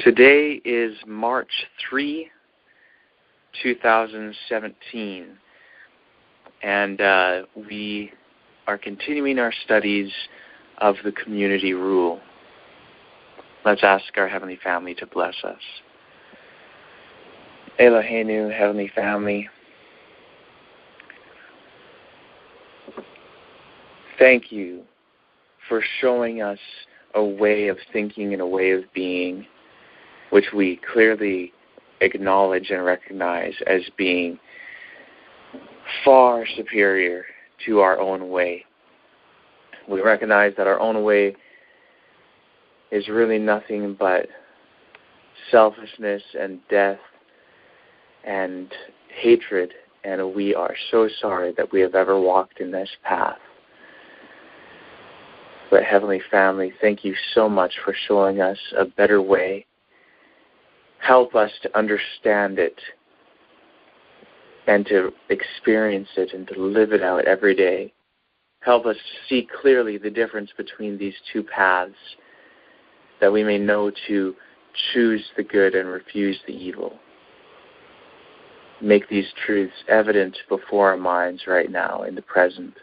Today is March 3, 2017, and we are continuing our studies of the community rule. Let's ask our Heavenly Family to bless us. Eloheinu, Heavenly Family, thank you for showing us a way of thinking and a way of being which we clearly acknowledge and recognize as being far superior to our own way. We recognize that our own way is really nothing but selfishness and death and hatred, and we are so sorry that we have ever walked in this path. But Heavenly Family, thank you so much for showing us a better way. Help us to understand it and to experience it and to live it out every day. Help us to see clearly the difference between these two paths, that we may know to choose the good and refuse the evil. Make these truths evident before our minds right now in the present,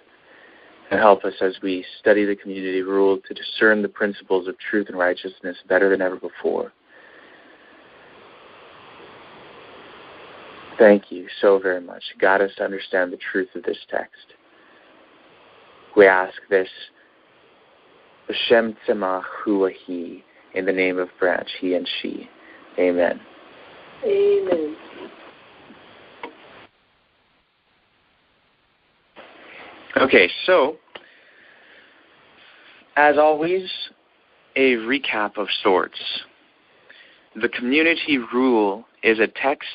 and help us as we study the community rule to discern the principles of truth and righteousness better than ever before. Thank you so very much. Guide us to understand the truth of this text. We ask this B'Shem Tzemach Hu Ahi, in the name of Branch, he and she. Amen. Amen. Okay, so, as always, a recap of sorts. The community rule is a text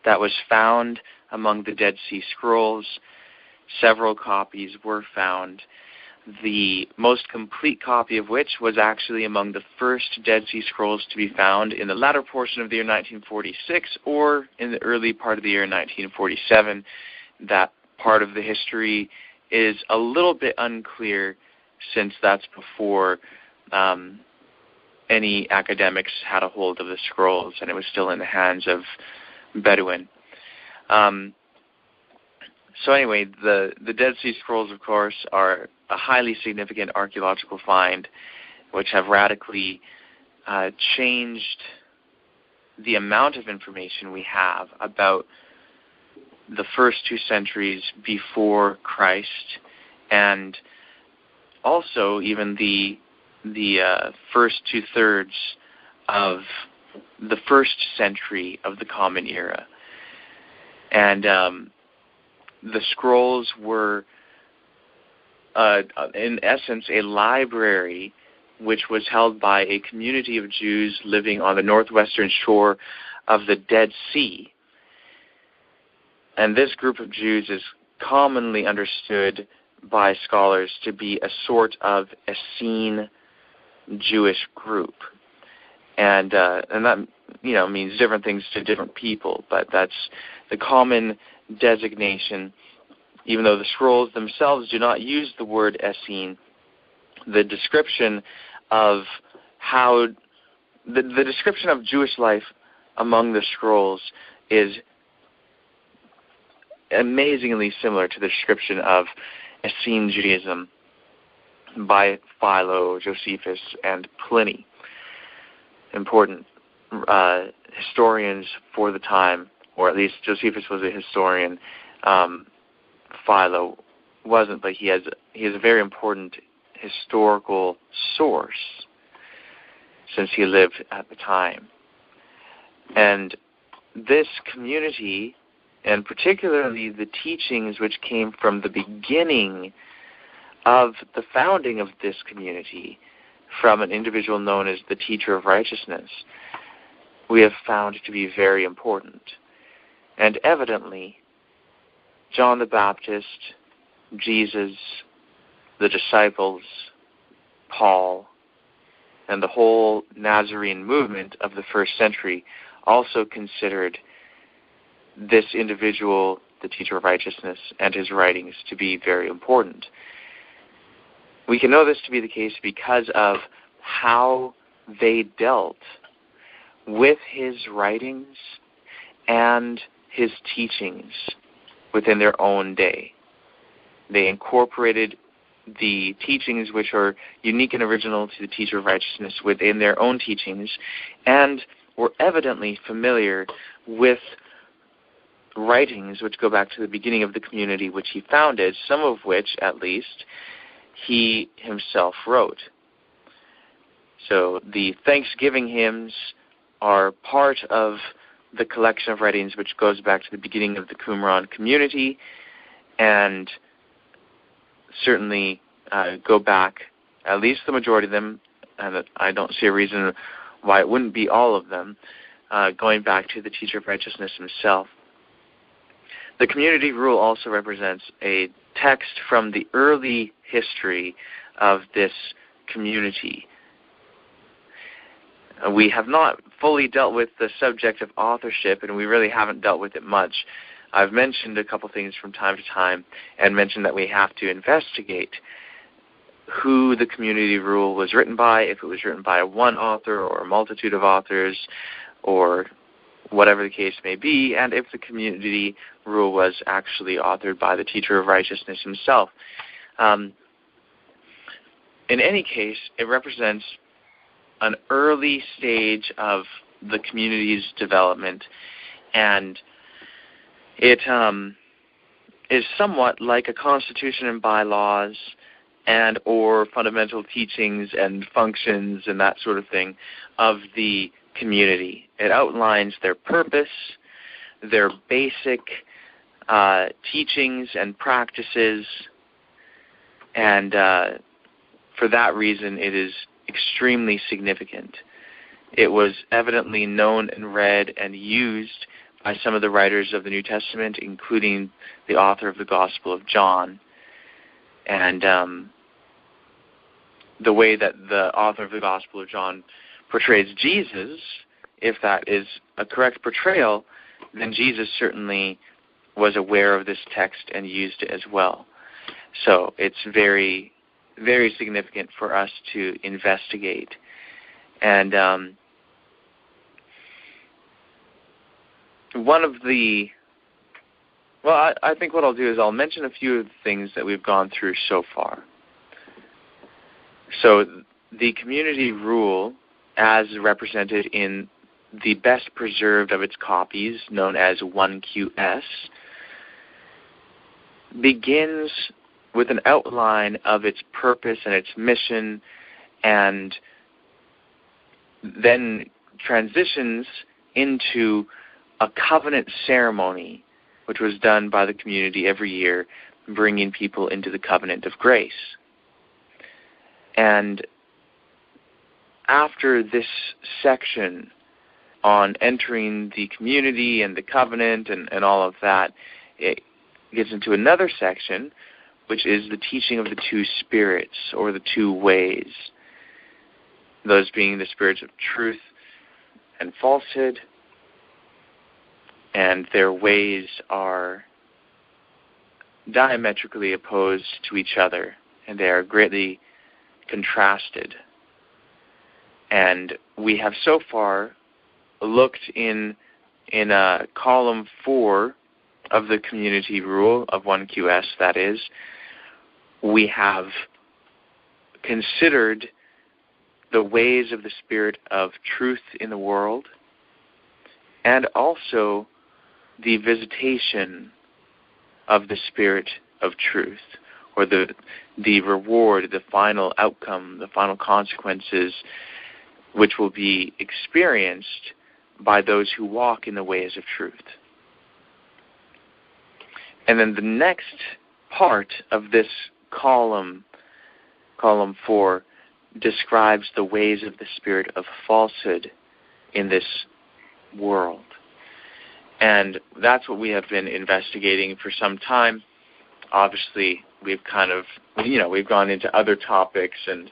that was found among the Dead Sea Scrolls. Several copies were found, the most complete copy of which was actually among the first Dead Sea Scrolls to be found in the latter portion of the year 1946 or in the early part of the year 1947. That part of the history is a little bit unclear, since that's before any academics had a hold of the scrolls and it was still in the hands of Bedouin. So anyway, the Dead Sea Scrolls, of course, are a highly significant archaeological find which have radically changed the amount of information we have about the first 2 centuries before Christ, and also even the first 2/3 of the first century of the Common Era. And the scrolls were, in essence, a library which was held by a community of Jews living on the northwestern shore of the Dead Sea. And this group of Jews is commonly understood by scholars to be a sort of Essene Jewish group. And that, means different things to different people, but that's the common designation. Even though the scrolls themselves do not use the word Essene, the description of the description of Jewish life among the scrolls is amazingly similar to the description of Essene Judaism by Philo, Josephus, and Pliny. Important historians for the time, or at least Josephus was a historian. Philo wasn't, but he has a very important historical source since he lived at the time. And this community, and particularly the teachings which came from the beginning of the founding of this community, from an individual known as the Teacher of Righteousness, we have found to be very important. And evidently, John the Baptist, Jesus, the disciples, Paul, and the whole Nazarene movement of the first century also considered this individual, the Teacher of Righteousness, and his writings to be very important. We can know this to be the case because of how they dealt with his writings and his teachings within their own day. They incorporated the teachings which are unique and original to the teacher of righteousness within their own teachings, and were evidently familiar with writings which go back to the beginning of the community which he founded, some of which, at least, he himself wrote. So the Thanksgiving hymns are part of the collection of writings which goes back to the beginning of the Qumran community, and certainly go back, at least the majority of them, and I don't see a reason why it wouldn't be all of them, going back to the teacher of righteousness himself. The community rule also represents a text from the early history of this community. We have not fully dealt with the subject of authorship, and we really haven't dealt with it much. I've mentioned a couple things from time to time and mentioned that we have to investigate who the community rule was written by, if it was written by one author or a multitude of authors or whatever the case may be, and if the community rule was actually authored by the teacher of righteousness himself. In any case, it represents an early stage of the community's development, and it is somewhat like a constitution and bylaws and or fundamental teachings and functions and that sort of thing of the community. It outlines their purpose, their basic teachings and practices, and for that reason it is extremely significant. It was evidently known and read and used by some of the writers of the New Testament, including the author of the Gospel of John. And the way that the author of the Gospel of John portrays Jesus, if that is a correct portrayal, then Jesus certainly was aware of this text and used it as well. So it's very, very significant for us to investigate. And one of the, well, I think what I'll do is I'll mention a few of the things that we've gone through so far. So the community rule, as represented in the best preserved of its copies, known as 1QS, begins with an outline of its purpose and its mission, and then transitions into a covenant ceremony, which was done by the community every year, bringing people into the covenant of grace. And after this section on entering the community and the covenant and all of that, it gets into another section, which is the teaching of the two spirits, or the two ways, those being the spirits of truth and falsehood, and their ways are diametrically opposed to each other, and they are greatly contrasted. And we have so far looked in column 4 of the community rule of 1QS, that is, we have considered the ways of the spirit of truth in the world, and also the visitation of the spirit of truth, or the reward, the final outcome, the final consequences, which will be experienced by those who walk in the ways of truth. And then the next part of this column 4, describes the ways of the spirit of falsehood in this world. And that's what we have been investigating for some time. Obviously, we've we've gone into other topics and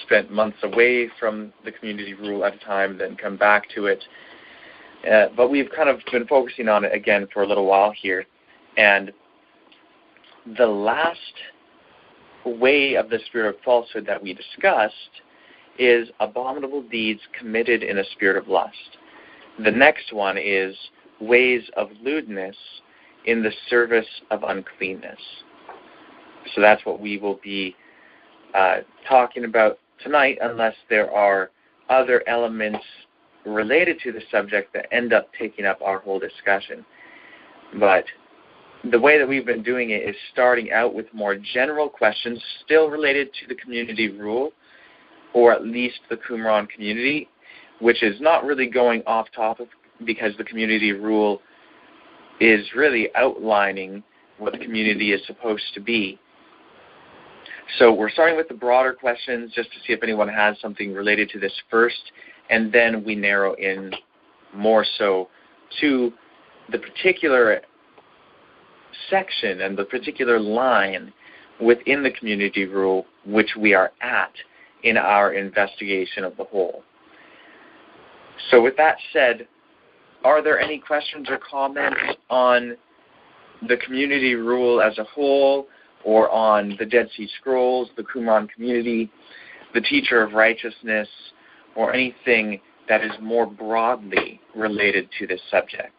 spent months away from the community rule at a time, then come back to it. But we've kind of been focusing on it again for a little while here. And the last way of the spirit of falsehood that we discussed is abominable deeds committed in a spirit of lust. The next one is ways of lewdness in the service of uncleanness. So that's what we will be talking about tonight, unless there are other elements related to the subject that end up taking up our whole discussion. But the way that we've been doing it is starting out with more general questions still related to the community rule, or at least the Qumran community, which is not really going off topic because the community rule is really outlining what the community is supposed to be. So we're starting with the broader questions just to see if anyone has something related to this first, and then we narrow in more so to the particular section and the particular line within the community rule which we are at in our investigation of the whole. So with that said, are there any questions or comments on the community rule as a whole, or on the Dead Sea Scrolls, the Qumran community, the teacher of righteousness, or anything that is more broadly related to this subject?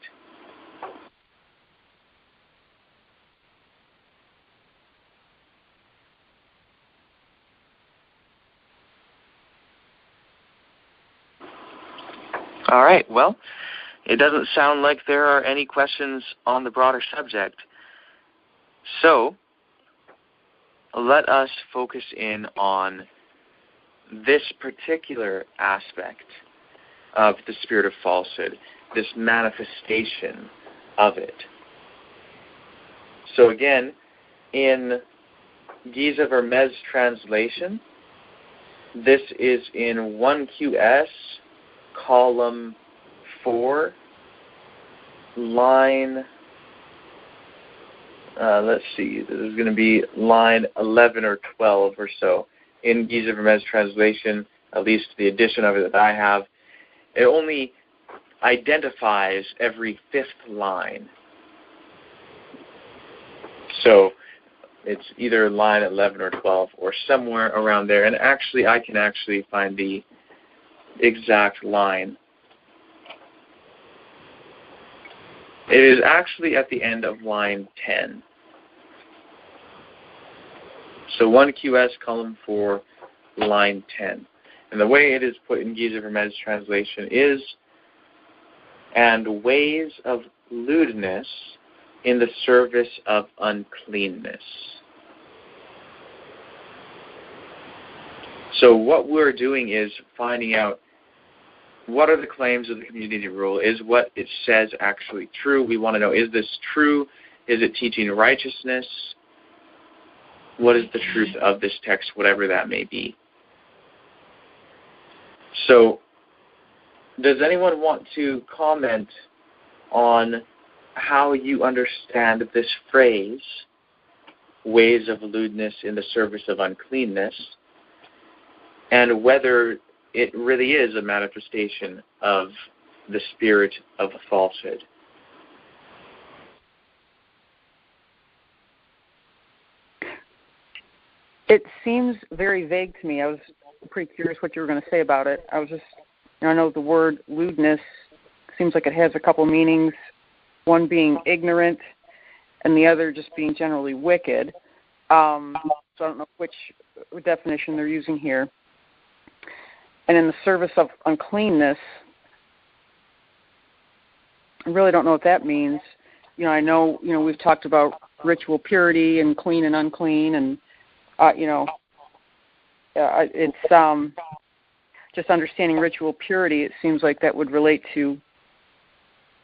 All right, well, it doesn't sound like there are any questions on the broader subject. So let us focus in on this particular aspect of the spirit of falsehood, this manifestation of it. So again, in Giza Vermez's translation, this is in 1QS, column 4, line, let's see, this is going to be line 11 or 12 or so. In Giza Vermez's translation, at least the edition of it that I have, it only identifies every fifth line. So it's either line 11 or 12 or somewhere around there. And actually, I can actually find the exact line. It is actually at the end of line 10. So 1QS, column 4, line 10. And the way it is put in Giza Vermez's translation is, and ways of lewdness in the service of uncleanness. So what we're doing is finding out what are the claims of the community rule. Is what it says actually true? We want to know, is this true? Is it teaching righteousness? What is the truth of this text, whatever that may be? So, does anyone want to comment on how you understand this phrase, ways of lewdness in the service of uncleanness, and whether it really is a manifestation of the spirit of falsehood? It seems very vague to me. I was pretty curious what you were going to say about it. I was just, I know the word lewdness seems like it has a couple meanings, one being ignorant and the other just being generally wicked. So I don't know which definition they're using here. And in the service of uncleanness, I really don't know what that means. I know, we've talked about ritual purity and clean and unclean, and it's just understanding ritual purity. It seems like that would relate to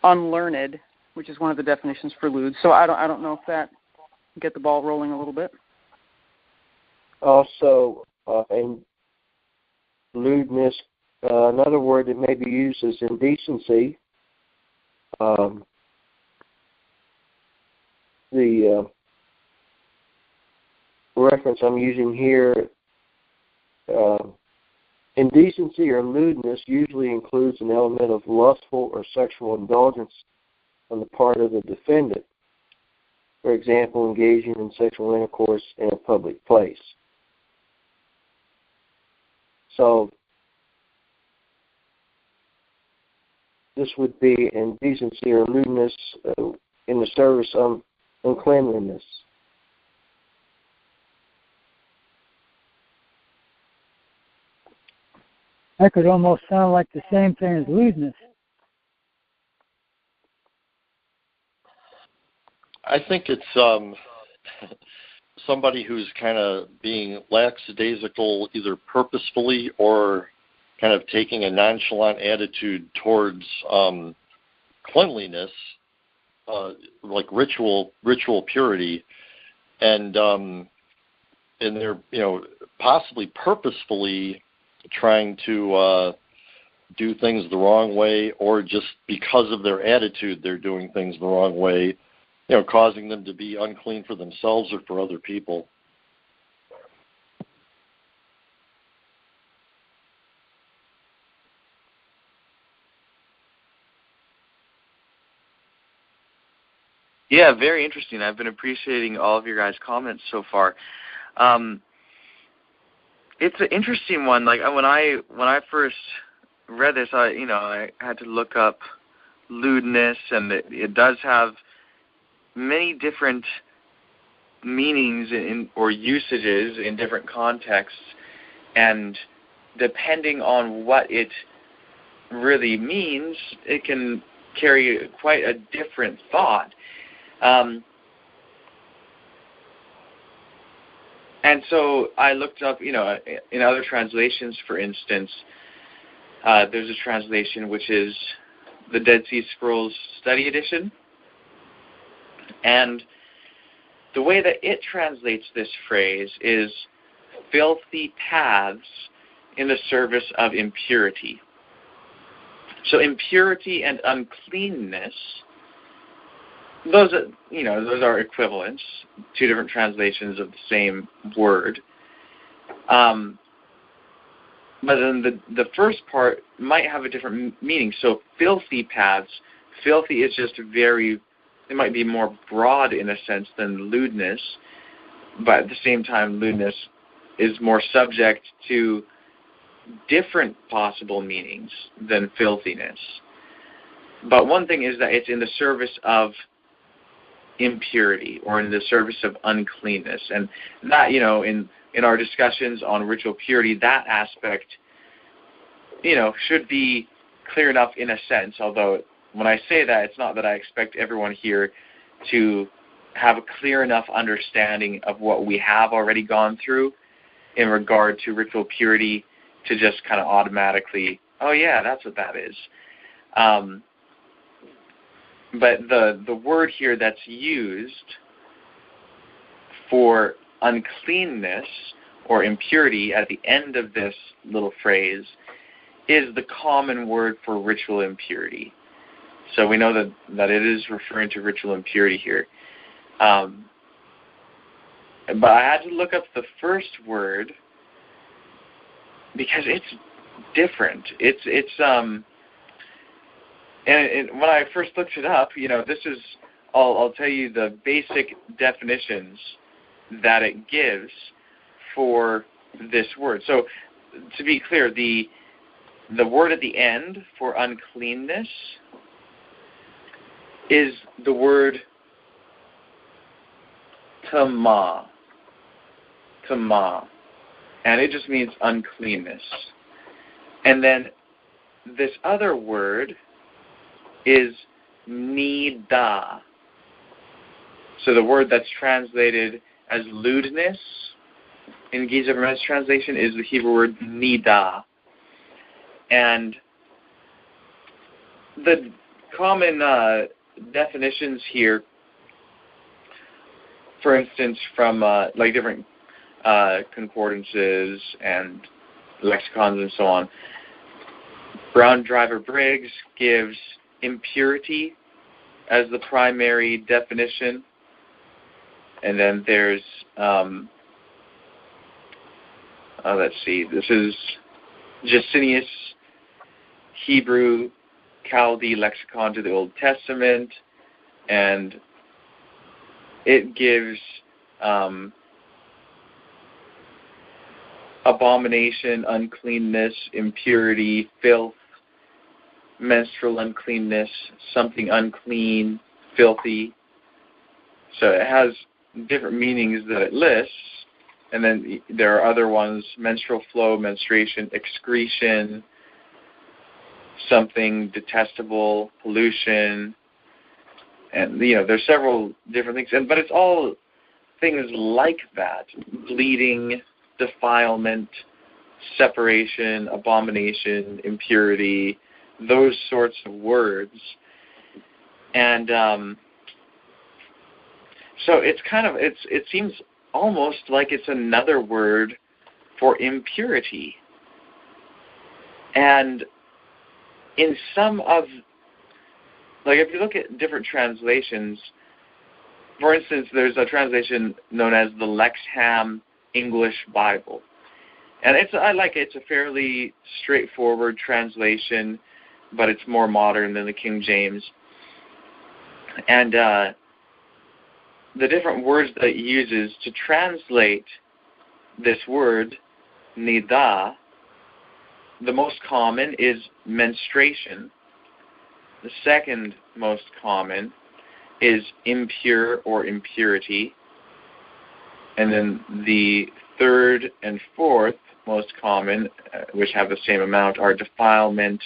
unlearned, which is one of the definitions for lewd. So I don't know if that can get the ball rolling a little bit. Also, in lewdness, another word that may be used is indecency. The reference I'm using here, indecency or lewdness usually includes an element of lustful or sexual indulgence on the part of the defendant. For example, engaging in sexual intercourse in a public place. So this would be indecency or lewdness in the service of uncleanliness. That could almost sound like the same thing as lewdness. I think it's somebody who's kind of being lackadaisical either purposefully or kind of taking a nonchalant attitude towards cleanliness, like ritual purity, and they're possibly purposefully trying to do things the wrong way, or just because of their attitude they're doing things the wrong way, causing them to be unclean for themselves or for other people. Yeah, very interesting. I've been appreciating all of your guys' comments so far. It's an interesting one. Like when I first read this, I had to look up lewdness, and it does have many different meanings or usages in different contexts, and depending on what it really means, it can carry quite a different thought. And so I looked up, in other translations, for instance, there's a translation which is the Dead Sea Scrolls Study Edition. And the way that it translates this phrase is filthy paths in the service of impurity. So impurity and uncleanness, those are equivalents, two different translations of the same word. But then the first part might have a different meaning. So filthy paths, filthy is just it might be more broad in a sense than lewdness, but at the same time, lewdness is more subject to different possible meanings than filthiness. But one thing is that it's in the service of impurity or in the service of uncleanness. And that, in our discussions on ritual purity, that aspect, should be clear enough in a sense, although when I say that, it's not that I expect everyone here to have a clear enough understanding of what we have already gone through in regard to ritual purity to just kind of automatically, oh yeah, that's what that is. But the word here that's used for uncleanness or impurity at the end of this little phrase is the common word for ritual impurity. So we know that it is referring to ritual impurity here. But I had to look up the first word because it's different. And when I first looked it up, this is, I'll tell you the basic definitions that it gives for this word. So to be clear, the word at the end for uncleanness is the word tama, and it just means uncleanness. And then this other word is nida. So the word that's translated as lewdness in Giza Vermes translation is the Hebrew word nida. And the common definitions here, for instance, from different concordances and lexicons and so on, Brown Driver Briggs gives impurity as the primary definition. And then there's, let's see, this is Jusinius Hebrew Chaldee Lexicon to the Old Testament, and it gives abomination, uncleanness, impurity, filth, menstrual uncleanness, something unclean, filthy. So it has different meanings that it lists. And then there are other ones: menstrual flow, menstruation, excretion, something detestable, pollution. And, there's several different things. But it's all things like that: bleeding, defilement, separation, abomination, impurity, those sorts of words. And so it's it seems almost like it's another word for impurity. And in some of, if you look at different translations, for instance, there's a translation known as the Lexham English Bible. And I like it. It's a fairly straightforward translation, but it's more modern than the King James. And the different words that it uses to translate this word, nidah, the most common is menstruation. The second most common is impure or impurity. And then the third and fourth most common, which have the same amount, are defilement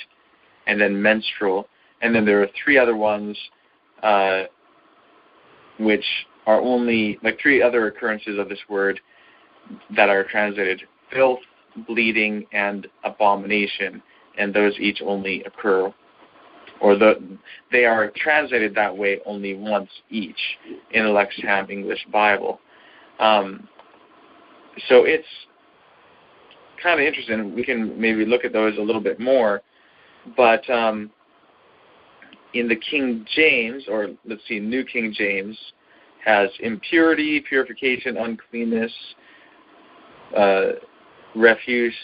and then menstrual. And then there are three other ones which are only, three other occurrences of this word that are translated: filth, bleeding, and abomination. And those each only occur, or they are translated that way only once each in the Lexham English Bible. So it's kind of interesting. We can maybe look at those a little bit more. But in the King James, or let's see, New King James, has impurity, purification, uncleanness, refuse,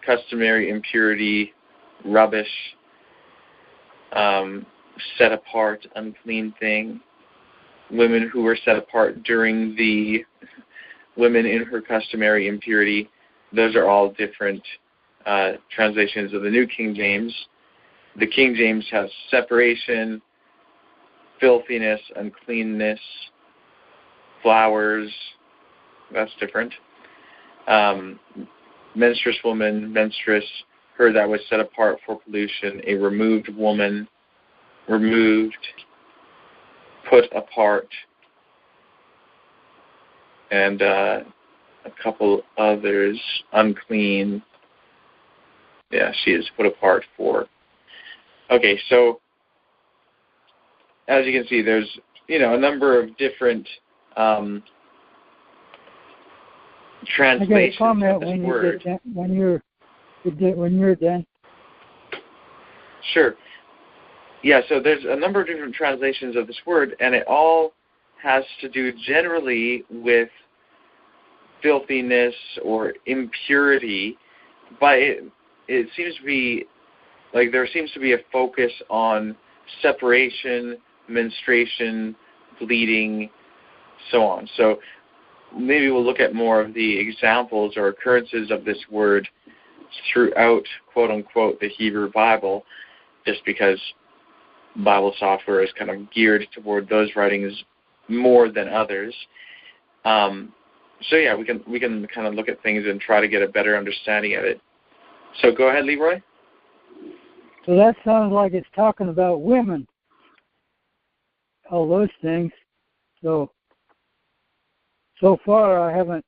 customary impurity, rubbish, set apart, unclean thing, women who were set apart during the women in her customary impurity. Those are all different translations of the New King James. The King James has separation, filthiness, uncleanness, flowers. That's different. Menstruous woman, menstruous, her that was set apart for pollution, a removed woman, removed, put apart, and a couple others, unclean. Yeah, she is put apart for. Okay, so as you can see, there's a number of different translations I got a comment of this when word. When you're done. Sure. Yeah, so there's a number of different translations of this word, and it all has to do generally with filthiness or impurity, but it seems to be there seems to be a focus on separation, menstruation, bleeding, so on. So maybe we'll look at more of the examples or occurrences of this word throughout, quote-unquote, the Hebrew Bible, just because Bible software is kind of geared toward those writings more than others. So yeah, we can kind of look at things and try to get a better understanding of it. So go ahead, Leroy. So that sounds like it's talking about women, all those things. So far I haven't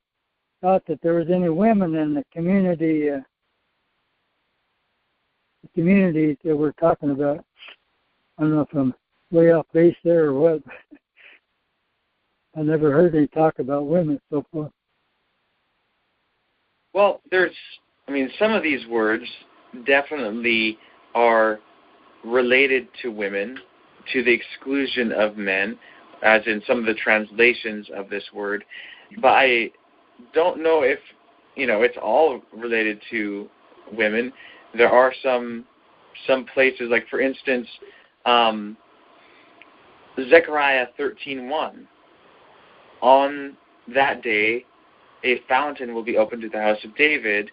thought that there was any women in the community that we're talking about. I don't know if I'm way off base there or what. I never heard any talk about women so far. Well, some of these words definitely are related to women to the exclusion of men, as in some of the translations of this word. But I don't know if, it's all related to women. There are some places, like for instance, Zechariah 13:1. On that day, a fountain will be opened to the house of David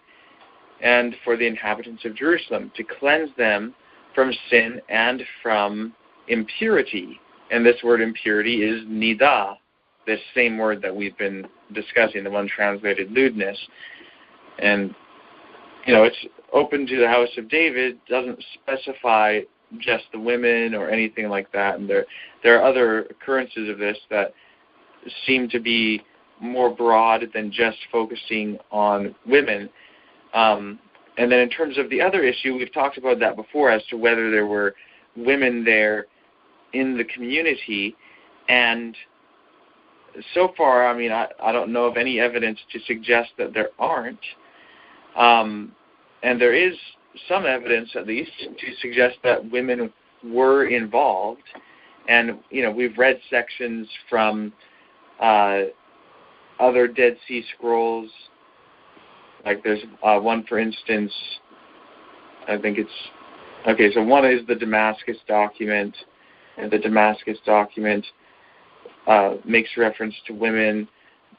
and for the inhabitants of Jerusalem, to cleanse them from sin and from impurity. And this word impurity is nida, this same word that we've been discussing, the one translated lewdness. And, it's open to the house of David, doesn't specify just the women or anything like that. And there are other occurrences of this that seem to be more broad than just focusing on women. And then in terms of the other issue, we've talked about that before as to whether there were women there in the community. And so far, I don't know of any evidence to suggest that there aren't. And there is some evidence, at least, to suggest that women were involved. And, we've read sections from other Dead Sea Scrolls. Like there's one, for instance, I think so one is the Damascus document, and the Damascus document makes reference to women.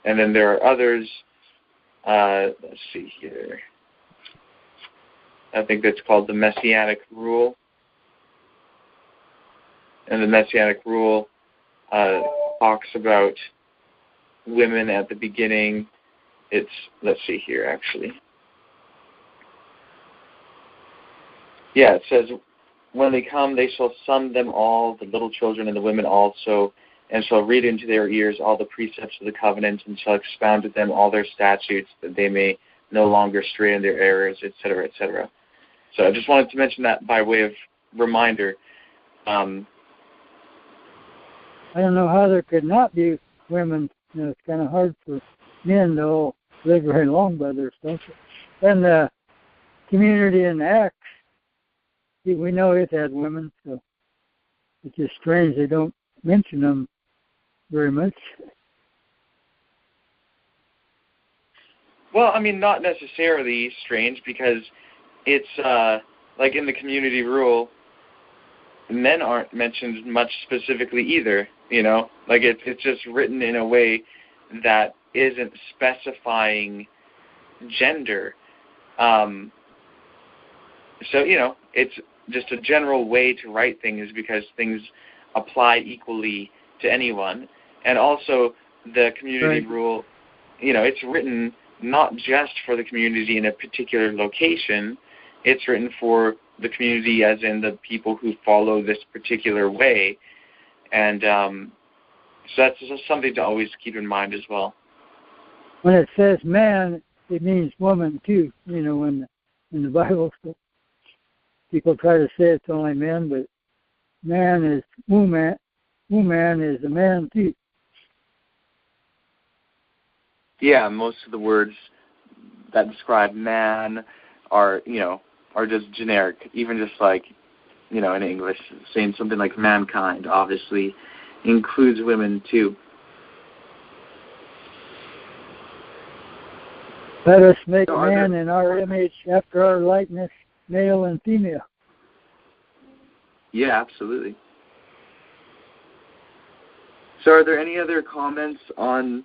And then there are others, let's see here, I think that's called the Messianic Rule. And the Messianic Rule talks about women at the beginning. Let's see here, actually. Yeah, it says, when they come, they shall sum them all, the little children and the women also, and shall read into their ears all the precepts of the covenant, and shall expound to them all their statutes, that they may no longer stray in their errors, etc., etc. So I just wanted to mention that by way of reminder. I don't know how there could not be women. It's kind of hard for men to all live very long by their stuff. And the community in Acts, we know it had women, so it's just strange they don't mention them very much. Well, not necessarily strange, because it's like in the community rule, men aren't mentioned much specifically either, Like it's just written in a way that isn't specifying gender. So, it's just a general way to write things because things apply equally to anyone. And also the community rule, it's written not just for the community in a particular location. It's written for the community as in the people who follow this particular way. And so that's just something to always keep in mind as well. When it says man, it means woman too, in the Bible. So people try to say it's only men, but man is woman. Woman is a man too. Yeah, most of the words that describe man are just generic. Even just like, in English, saying something like mankind obviously includes women too. Let us make man in our image, after our likeness, male and female. Yeah, absolutely. So are there any other comments on,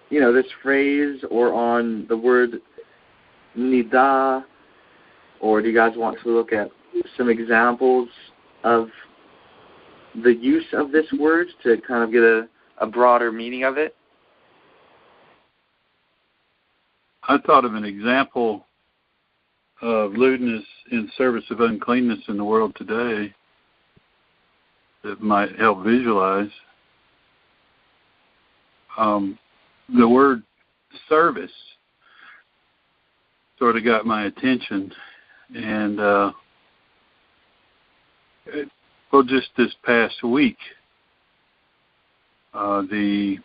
this phrase or on the word nida? Or do you guys want to look at some examples of the use of this word to kind of get a broader meaning of it? I thought of an example of lewdness in service of uncleanness in the world today that might help visualize. The word service sort of got my attention, and just this past week, the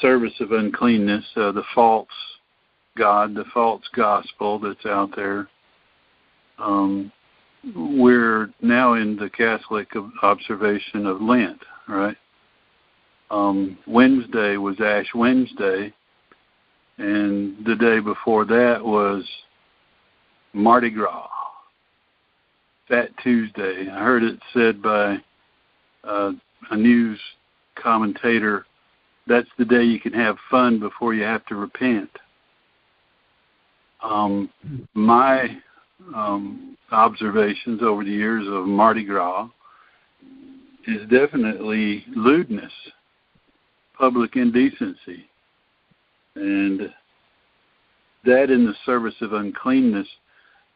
service of uncleanness, the false God, the false gospel that's out there. We're now in the Catholic observation of Lent, right? Wednesday was Ash Wednesday, and the day before that was Mardi Gras, Fat Tuesday. I heard it said by a news commentator, that's the day you can have fun before you have to repent. My observations over the years of Mardi Gras is definitely lewdness, public indecency. And that in the service of uncleanness,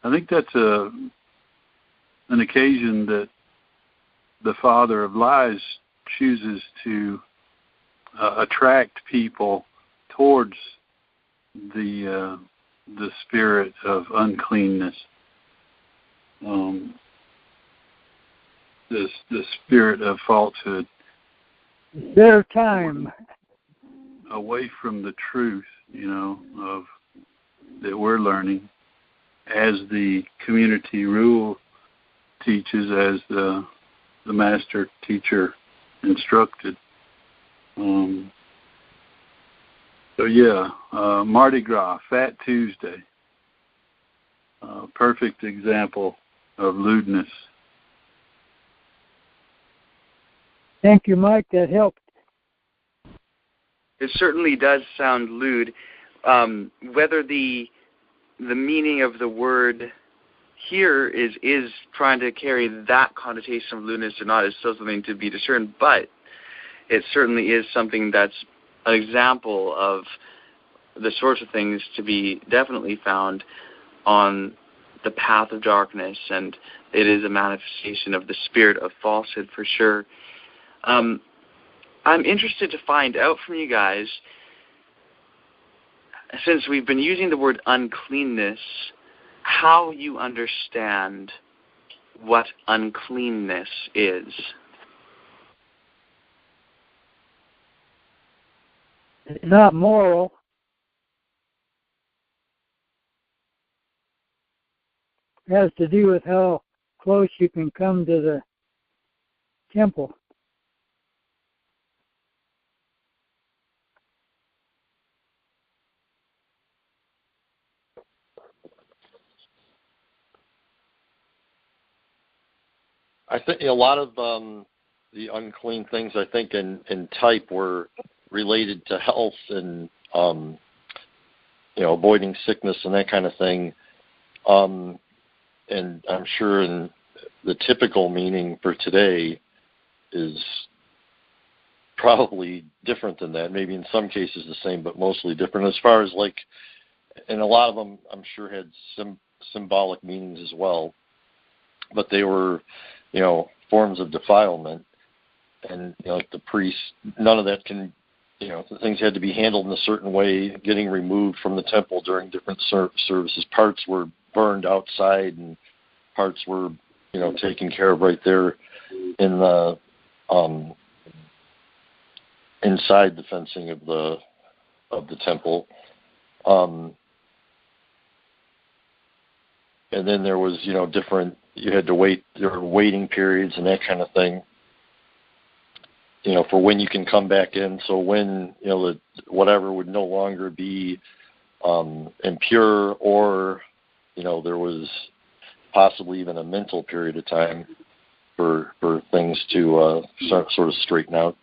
I think that's an occasion that the father of lies chooses to attract people towards the spirit of uncleanness, the spirit of falsehood. Their time. Away from the truth, of that we're learning, as the community rule teaches, as the master teacher instructed. Mardi Gras, Fat Tuesday, perfect example of lewdness. Thank you, Mike. That helped. It certainly does sound lewd. Whether the meaning of the word here is trying to carry that connotation of lewdness or not is still something to be discerned, but it certainly is something that's an example of the sorts of things to be definitely found on the path of darkness, and it is a manifestation of the spirit of falsehood for sure. I'm interested to find out from you guys, since we've been using the word uncleanness, how you understand what uncleanness is. It's not moral. It has to do with how close you can come to the temple. I think a lot of the unclean things, I think, in type were related to health and, avoiding sickness and that kind of thing. And I'm sure in the typical meaning for today is probably different than that. Maybe in some cases the same, but mostly different. As far as and a lot of them I'm sure had symbolic meanings as well, but they were, forms of defilement. And, like the priests, none of that can, the things had to be handled in a certain way, getting removed from the temple during different services. Parts were burned outside and parts were, taken care of right there in the, inside the fencing of the temple. And then there was, different, you had to wait, there were waiting periods and that kind of thing, for when you can come back in. So when, whatever would no longer be impure, or, there was possibly even a mental period of time for things to sort of straighten out.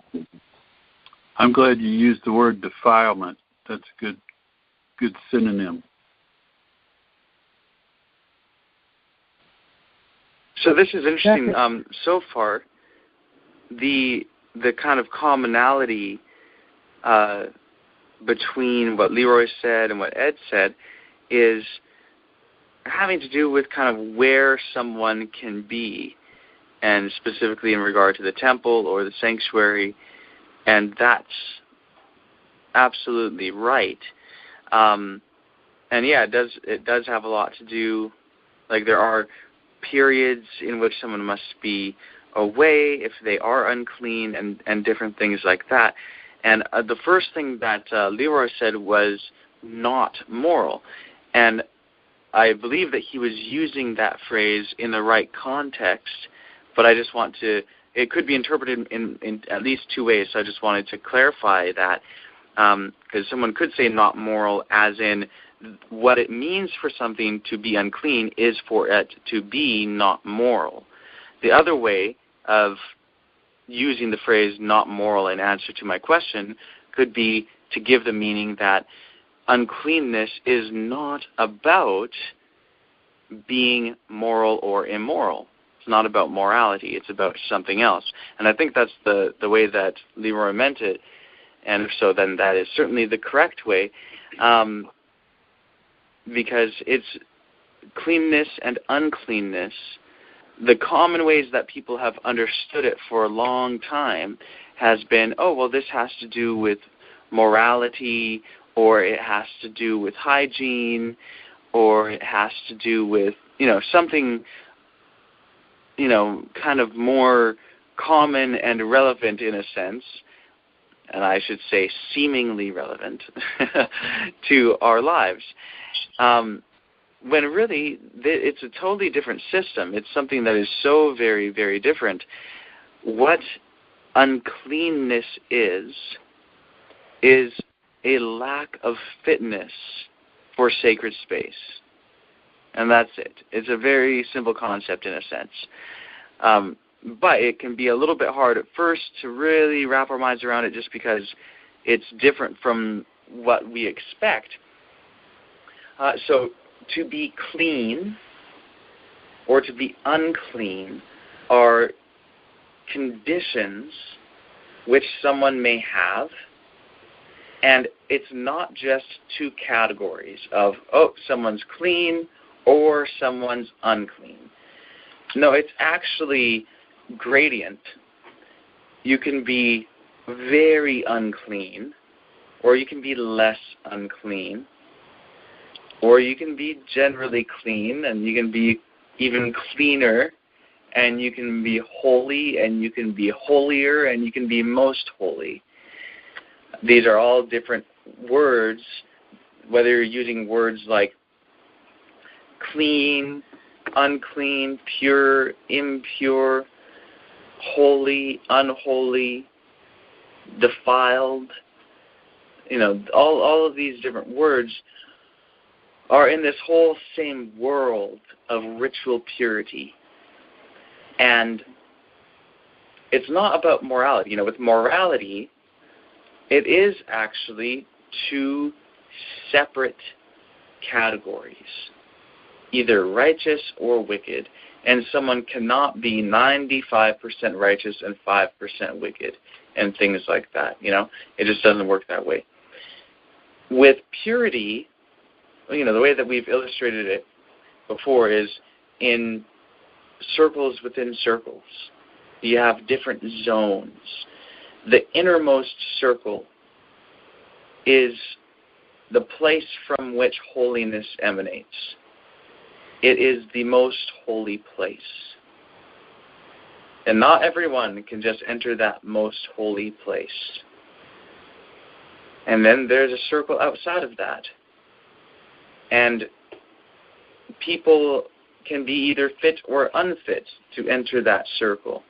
I'm glad you used the word defilement. That's a good synonym. So this is interesting. So far, the kind of commonality between what Leroy said and what Ed said is having to do with kind of where someone can be, and specifically in regard to the temple or the sanctuary, and that's absolutely right. And yeah, it does have a lot to do, like there are periods in which someone must be away if they are unclean, and different things like that. And the first thing that Leroy said was not moral. And I believe that he was using that phrase in the right context, but I just want to, it could be interpreted in at least two ways, so I just wanted to clarify that, because someone could say not moral as in what it means for something to be unclean is for it to be not moral. The other way of using the phrase not moral in answer to my question could be to give the meaning that uncleanness is not about being moral or immoral. It's not about morality. It's about something else. And I think that's the way that Leroy meant it. And if so, then that is certainly the correct way, because it's cleanness and uncleanness. The common ways that people have understood it for a long time has been, oh, well, this has to do with morality, or it has to do with hygiene, or it has to do with, something, kind of more common and relevant in a sense, and I should say seemingly relevant to our lives. When really it's a totally different system. It's something that is so very, very different. What uncleanness is a lack of fitness for sacred space. And that's it. It's a very simple concept in a sense. But it can be a little bit hard at first to really wrap our minds around it, just because it's different from what we expect. So to be clean or to be unclean are conditions which someone may have, and it's not just two categories of, someone's clean or someone's unclean. No, it's actually gradient. You can be very unclean, or you can be less unclean, or you can be generally clean, and you can be even cleaner, and you can be holy, and you can be holier, and you can be most holy. These are all different words, whether you're using words like clean, unclean, pure, impure, holy, unholy, defiled. All of these different words are in this whole same world of ritual purity. And it's not about morality. With morality, it is actually two separate categories, either righteous or wicked. And someone cannot be 95% righteous and 5% wicked and things like that. It just doesn't work that way. With purity, the way that we've illustrated it before is in circles within circles. You have different zones. The innermost circle is the place from which holiness emanates. It is the most holy place. And not everyone can just enter that most holy place. And then there's a circle outside of that. And people can be either fit or unfit to enter that circle.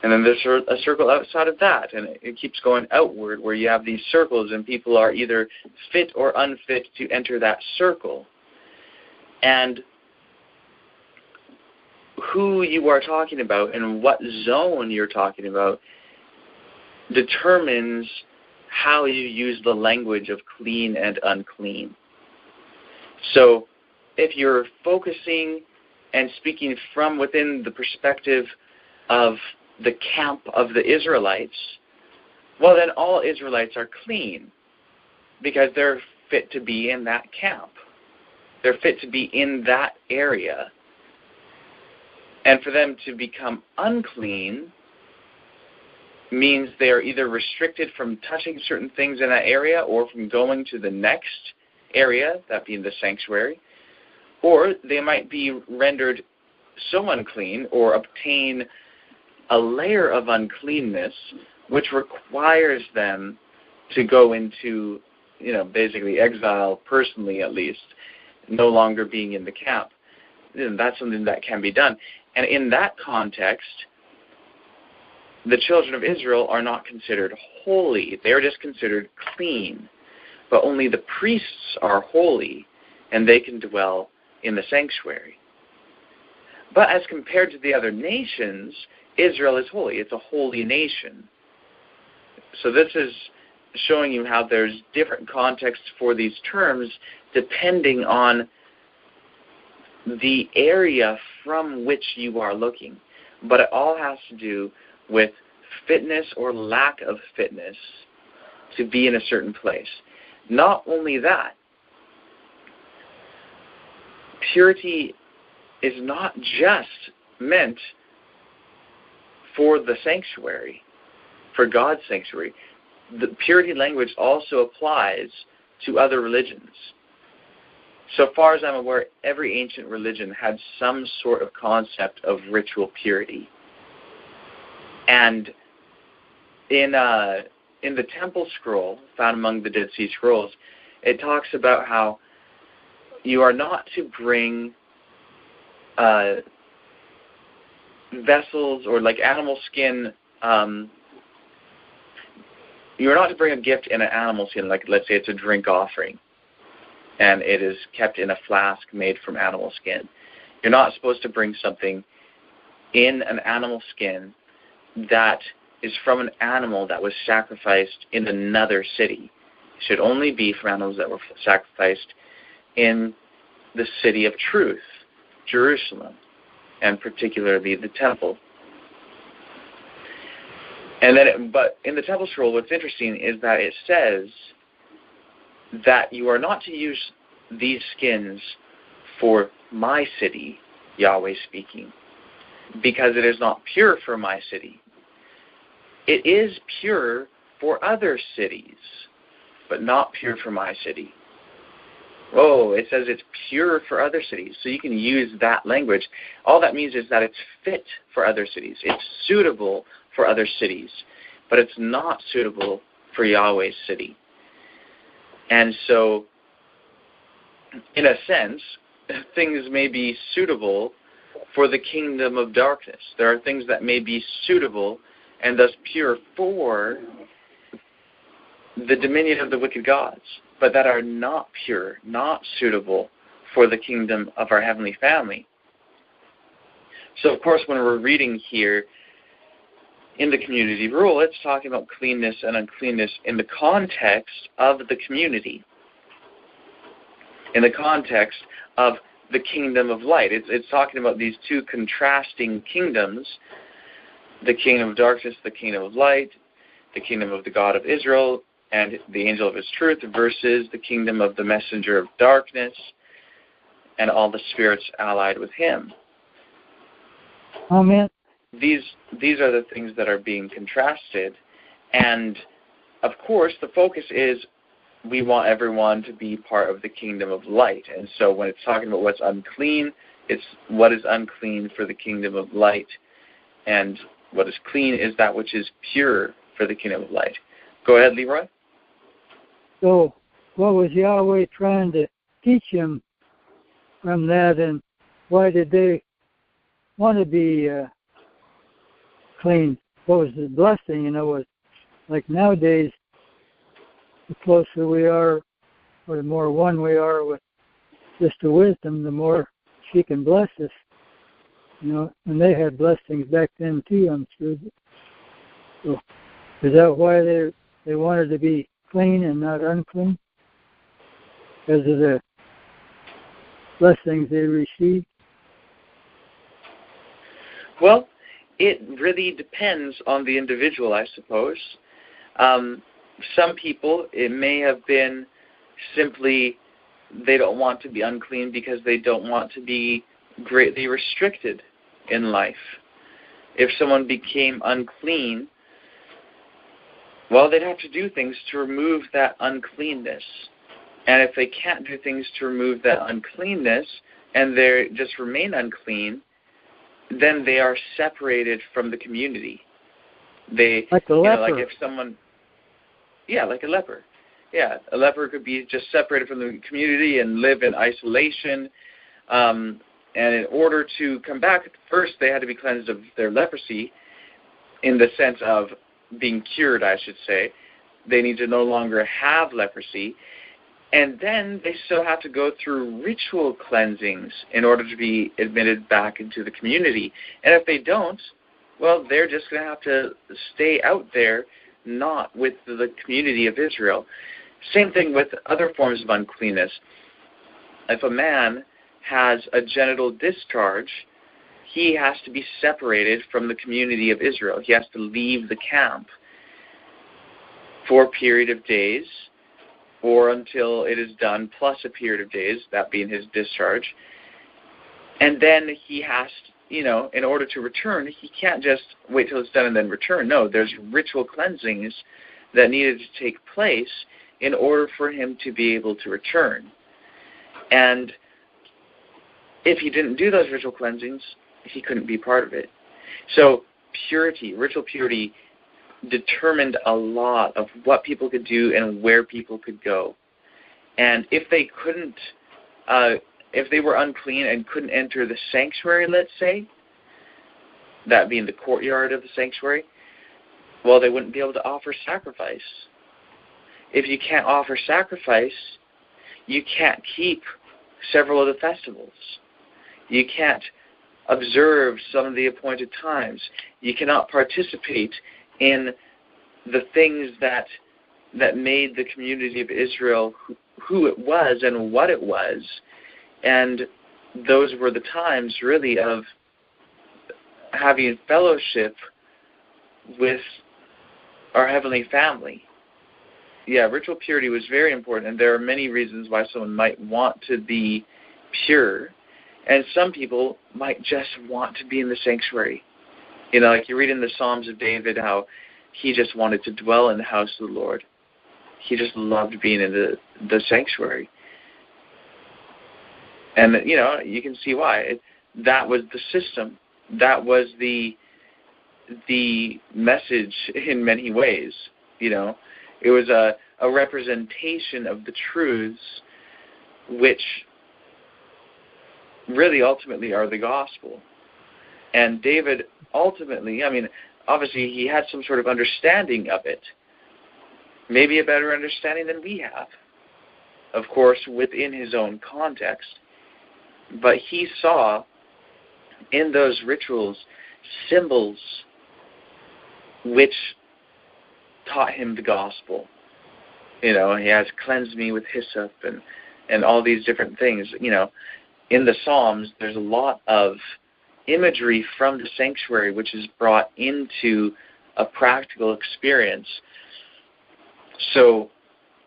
And then there's a circle outside of that, and it keeps going outward, where you have these circles, and people are either fit or unfit to enter that circle. And who you are talking about and what zone you're talking about determines how you use the language of clean and unclean. So if you're focusing and speaking from within the perspective of the camp of the Israelites, well, then all Israelites are clean because they're fit to be in that camp. They're fit to be in that area. And for them to become unclean means they are either restricted from touching certain things in that area or from going to the next area, that being the sanctuary, or they might be rendered so unclean or obtain a layer of uncleanness which requires them to go into, basically exile personally, at least, no longer being in the camp. That's something that can be done. And in that context, the children of Israel are not considered holy. They are just considered clean. But only the priests are holy, and they can dwell in the sanctuary. But as compared to the other nations, Israel is holy. It's a holy nation. So this is showing you how there's different contexts for these terms depending on the area from which you are looking, but it all has to do with fitness or lack of fitness to be in a certain place. Not only that, purity is not just meant for the sanctuary, for God's sanctuary. The purity language also applies to other religions. So far as I'm aware, every ancient religion had some sort of concept of ritual purity. And in the Temple Scroll, found among the Dead Sea Scrolls, it talks about how you are not to bring vessels or like animal skin. You're not to bring a gift in an animal skin, like let's say it's a drink offering, and it is kept in a flask made from animal skin. You're not supposed to bring something in an animal skin that is from an animal that was sacrificed in another city. It should only be from animals that were sacrificed in the city of truth, Jerusalem, and particularly the temple. And then, but in the Temple Scroll, what's interesting is that it says that you are not to use these skins for my city, Yahweh speaking, because it is not pure for my city. It is pure for other cities, but not pure for my city. Oh, it says it's pure for other cities, so you can use that language. All that means is that it's fit for other cities. It's suitable for other cities, but it's not suitable for Yahweh's city. And so, in a sense, things may be suitable for the kingdom of darkness. There are things that may be suitable and thus pure for the dominion of the wicked gods, but that are not pure, not suitable for the kingdom of our heavenly family. So, of course, when we're reading here in the community rule, it's talking about cleanness and uncleanness in the context of the community, in the context of the kingdom of light. It's talking about these two contrasting kingdoms, the kingdom of darkness, the kingdom of light, the kingdom of the God of Israel and the angel of his truth versus the kingdom of the messenger of darkness and all the spirits allied with him. Amen. These are the things that are being contrasted. And, of course, the focus is we want everyone to be part of the kingdom of light. And so when it's talking about what's unclean, it's what is unclean for the kingdom of light. And what is clean is that which is pure for the kingdom of light. Go ahead, Leroy. So what was Yahweh trying to teach him from that, and why did they want to be clean? What was the blessing? Was like nowadays, the closer we are, or the more one we are with just the wisdom, the more she can bless us. And they had blessings back then too, I'm sure. So is that why they wanted to be clean and not unclean? Because of the blessings they received? Well, it really depends on the individual, I suppose. Some people, it may have been simply they don't want to be unclean because they don't want to be greatly restricted in life. If someone became unclean, well, they'd have to do things to remove that uncleanness. And if they can't do things to remove that uncleanness and they just remain unclean, then they are separated from the community. They, like a leper. Like if someone, like a leper. Yeah, a leper could be just separated from the community and live in isolation. And in order to come back, first they had to be cleansed of their leprosy in the sense of being cured, I should say. They need to no longer have leprosy. And then they still have to go through ritual cleansings in order to be admitted back into the community. And if they don't, well, they're just going to have to stay out there, not with the community of Israel. Same thing with other forms of uncleanness. If a man has a genital discharge, he has to be separated from the community of Israel. He has to leave the camp for a period of days, or until it is done, plus a period of days, that being his discharge. And then he has to, in order to return, he can't just wait till it's done and then return. No, there's ritual cleansings that needed to take place in order for him to be able to return. And if he didn't do those ritual cleansings, he couldn't be part of it. So purity, ritual purity, determined a lot of what people could do and where people could go. And if they couldn't, if they were unclean and couldn't enter the sanctuary, let's say, that being the courtyard of the sanctuary, well, they wouldn't be able to offer sacrifice. If you can't offer sacrifice, you can't keep several of the festivals. You can't observe some of the appointed times. You cannot participate in the things that made the community of Israel who it was and what it was. And those were the times, really, of having fellowship with our heavenly family. Yeah, ritual purity was very important, and there are many reasons why someone might want to be pure, and some people might just want to be in the sanctuary. Like you read in the Psalms of David how he just wanted to dwell in the house of the Lord. He just loved being in the sanctuary. And, you can see why. That was the system. That was the message in many ways, It was a representation of the truths which really ultimately are the gospel. And David ultimately, obviously he had some sort of understanding of it, maybe a better understanding than we have, of course, within his own context. But he saw in those rituals symbols which taught him the gospel. He has cleansed me with hyssop and all these different things. In the Psalms, there's a lot of imagery from the sanctuary which is brought into a practical experience. So,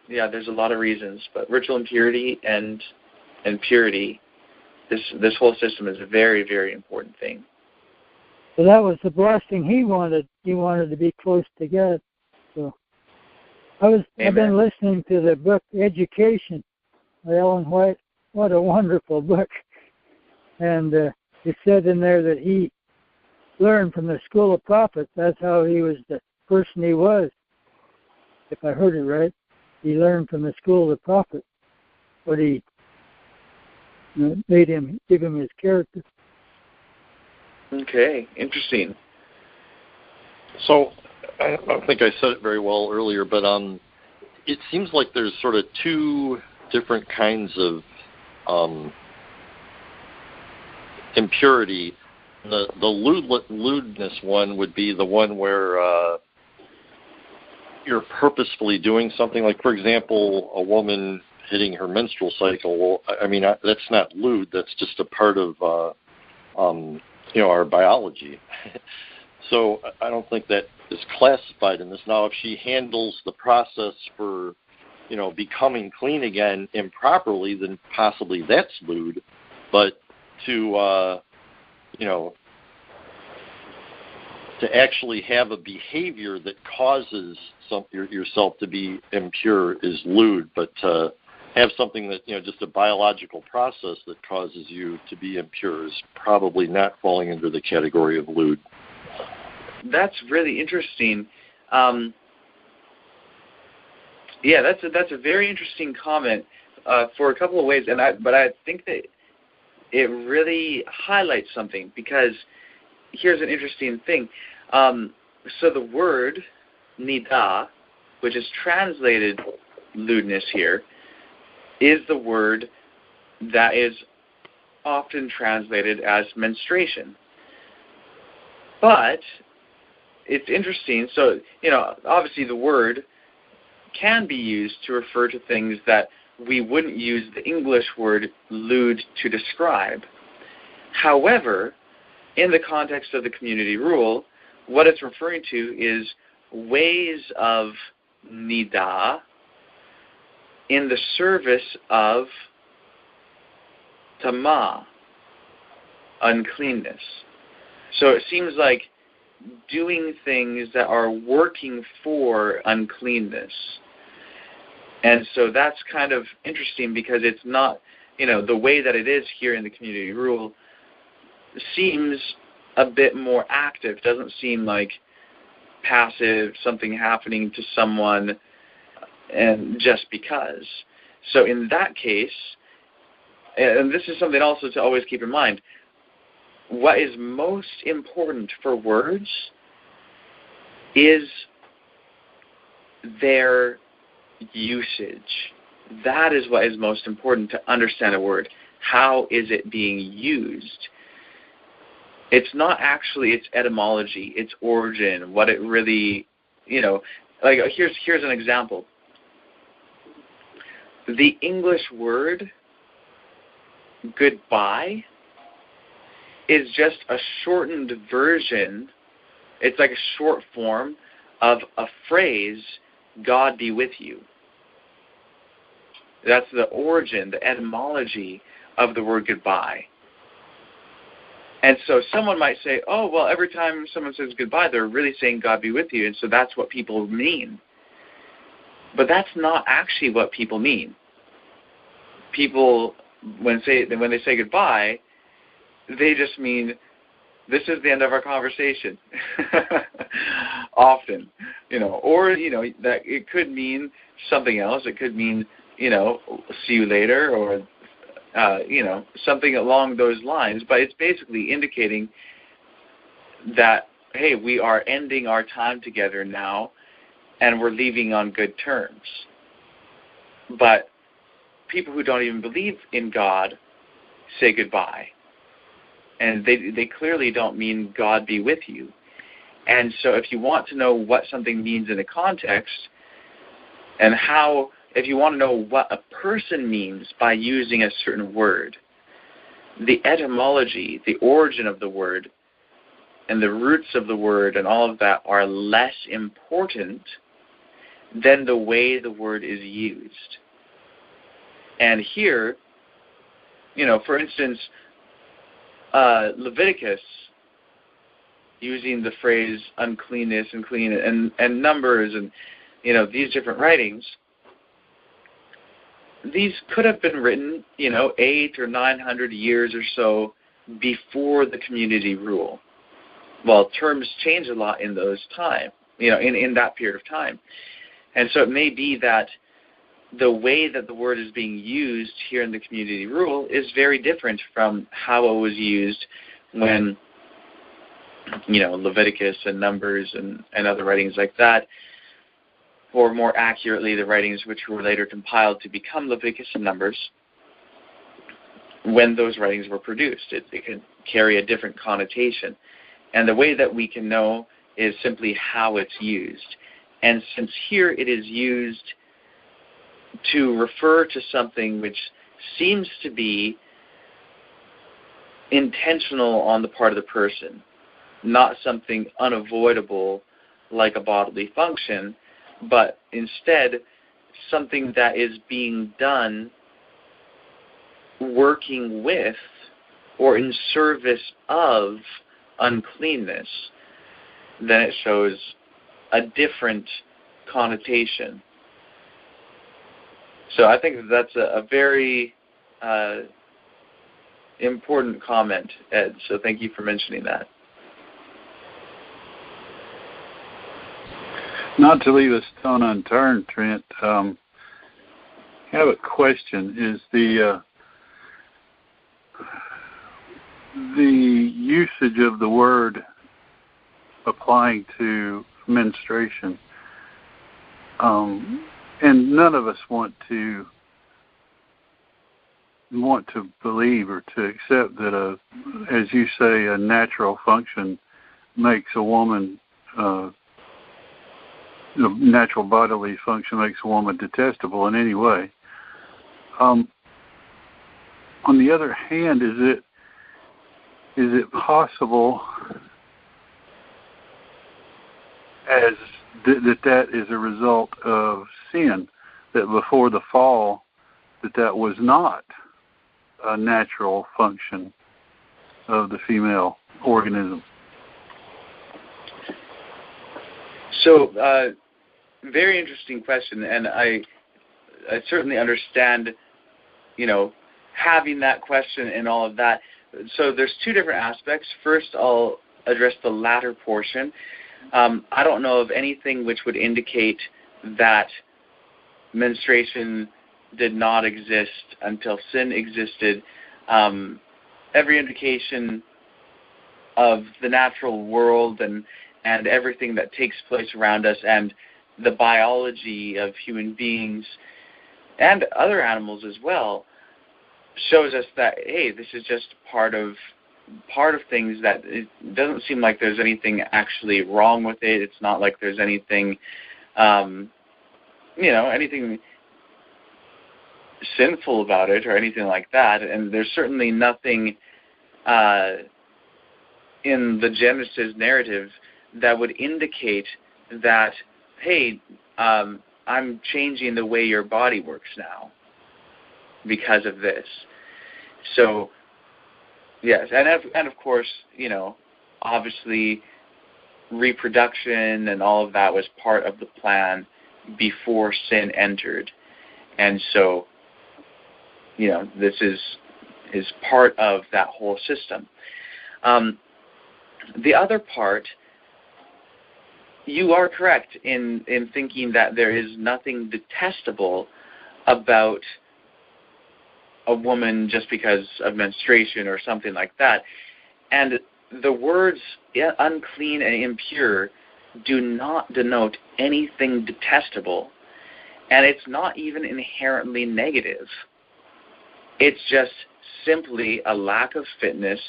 there's a lot of reasons, but ritual impurity and purity, this whole system is a very, very important thing. So that was the blessing he wanted. He wanted to be close to God. So I've been listening to the book Education by Ellen White. What a wonderful book. And it said in there that he learned from the school of prophets. That's how he was the person he was. If I heard it right, he learned from the school of the prophets what he made him, give him his character. Okay, interesting. So, I don't think I said it very well earlier, but it seems like there's sort of two different kinds of impurity. The lewdness one would be the one where you're purposefully doing something, like, for example, a woman hitting her menstrual cycle. Well, that's not lewd. That's just a part of our biology. So I don't think that is classified in this. Now, if she handles the process for, becoming clean again improperly, then possibly that's lewd. But to actually have a behavior that causes yourself to be impure is lewd. But to have something that, just a biological process that causes you to be impure is probably not falling into the category of lewd. That's really interesting. That's a very interesting comment for a couple of ways, but I think that it really highlights something, because here's an interesting thing. So the word nidah, which is translated lewdness here, is the word that is often translated as menstruation. But it's interesting. So, obviously the word can be used to refer to things that we wouldn't use the English word lewd to describe. However, in the context of the community rule, what it's referring to is ways of nidah in the service of tamah, uncleanness. So it seems like doing things that are working for uncleanness. And so that's kind of interesting because it's not, the way that it is here in the community rule seems a bit more active. Doesn't seem like passive, something happening to someone and just because. So in that case, and this is something also to always keep in mind, what is most important for words is their usage. That is what is most important to understand a word. How is it being used? It's not actually its etymology, its origin, what it really, like here's an example. The English word goodbye is just a shortened version. It's like a short form of a phrase, God be with you. That's the origin, the etymology of the word goodbye. And so someone might say, oh, well, every time someone says goodbye, they're really saying God be with you, and so that's what people mean. But that's not actually what people mean. People, when they say goodbye, they just mean, this is the end of our conversation. Often, or, that it could mean something else. It could mean, see you later, or, something along those lines. But it's basically indicating that, hey, we are ending our time together now, and we're leaving on good terms. But people who don't even believe in God say goodbye. And they clearly don't mean God be with you. And so if you want to know what something means in a context, and if you want to know what a person means by using a certain word, the etymology, the origin of the word, and the roots of the word and all of that are less important than the way the word is used. And here, for instance, Leviticus, using the phrase uncleanness and clean and Numbers and these different writings, these could have been written 800 or 900 years or so before the community rule. Well, terms change a lot in those time, in that period of time. And so it may be that the way that the word is being used here in the community rule is very different from how it was used when, Leviticus and Numbers and other writings like that, or more accurately, the writings which were later compiled to become Leviticus and Numbers, when those writings were produced. It can carry a different connotation. And the way that we can know is simply how it's used. And since here it is used to refer to something which seems to be intentional on the part of the person, not something unavoidable like a bodily function, but instead something that is being done working with or in service of uncleanness, then it shows a different connotation. So I think that's a very important comment, Ed. So thank you for mentioning that. Not to leave a stone unturned, Trent, I have a question. Is the usage of the word applying to menstruation, and none of us want to believe or to accept that as you say, a natural function makes a woman, natural bodily function makes a woman detestable in any way. On the other hand, is it possible as that is a result of sin, that before the fall, that was not a natural function of the female organism? So, very interesting question, and I certainly understand, having that question and all of that. So there's two different aspects. First, I'll address the latter portion. I don't know of anything which would indicate that menstruation did not exist until sin existed. Every indication of the natural world and everything that takes place around us and the biology of human beings and other animals as well shows us that, hey, this is just part of things, that it doesn't seem like there's anything actually wrong with it. It's not like there's anything, anything sinful about it or anything like that. And there's certainly nothing in the Genesis narrative that would indicate that, hey, I'm changing the way your body works now because of this. So, yes, and of course, obviously reproduction and all of that was part of the plan before sin entered. And so, this is part of that whole system. The other part, you are correct in thinking that there is nothing detestable about a woman just because of menstruation or something like that. And the words unclean and impure do not denote anything detestable, and it's not even inherently negative. It's just simply a lack of fitness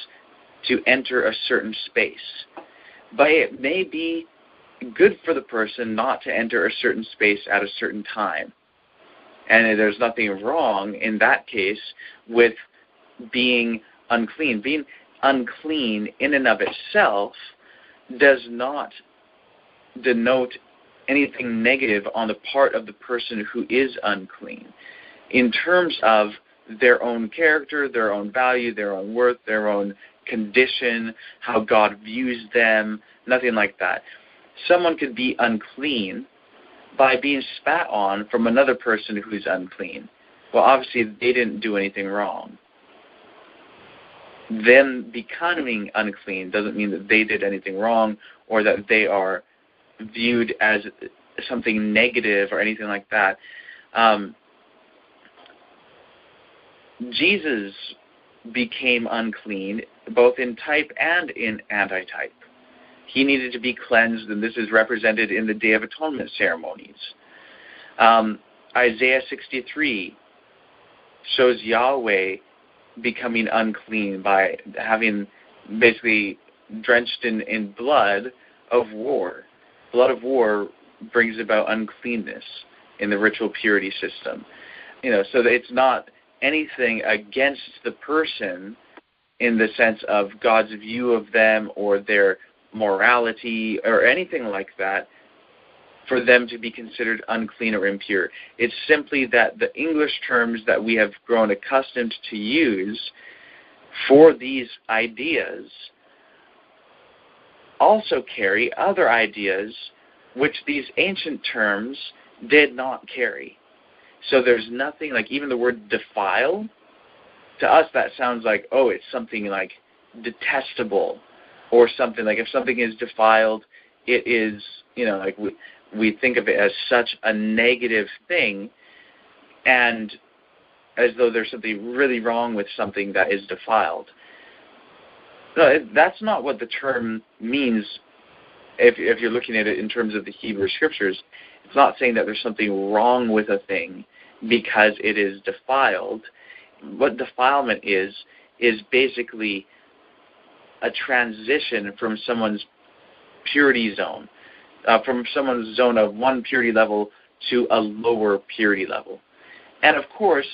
to enter a certain space. But it may be good for the person not to enter a certain space at a certain time. And there's nothing wrong in that case with being unclean. Being unclean in and of itself does not denote anything negative on the part of the person who is unclean. In terms of their own character, their own value, their own worth, their own condition, how God views them, nothing like that. Someone could be unclean by being spat on from another person who's unclean. Well, obviously they didn't do anything wrong. Them becoming unclean doesn't mean that they did anything wrong or that they are viewed as something negative or anything like that. Jesus became unclean both in type and in antitype. He needed to be cleansed, and this is represented in the Day of Atonement ceremonies. Isaiah 63 shows Yahweh becoming unclean by having basically drenched in blood of war. Blood of war brings about uncleanness in the ritual purity system. So that it's not anything against the person in the sense of God's view of them or their morality or anything like that for them to be considered unclean or impure. It's simply that the English terms that we have grown accustomed to use for these ideas also carry other ideas which these ancient terms did not carry. So there's nothing, like even the word defile, to us that sounds like, oh, it's something like detestable or something. Like if something is defiled, it is, like we think of it as such a negative thing, and as though there's something really wrong with something that is defiled. No, that's not what the term means. If you're looking at it in terms of the Hebrew Scriptures, it's not saying that there's something wrong with a thing because it is defiled. What defilement is basically a transition from someone's purity zone, from someone's zone of one purity level to a lower purity level. And of course,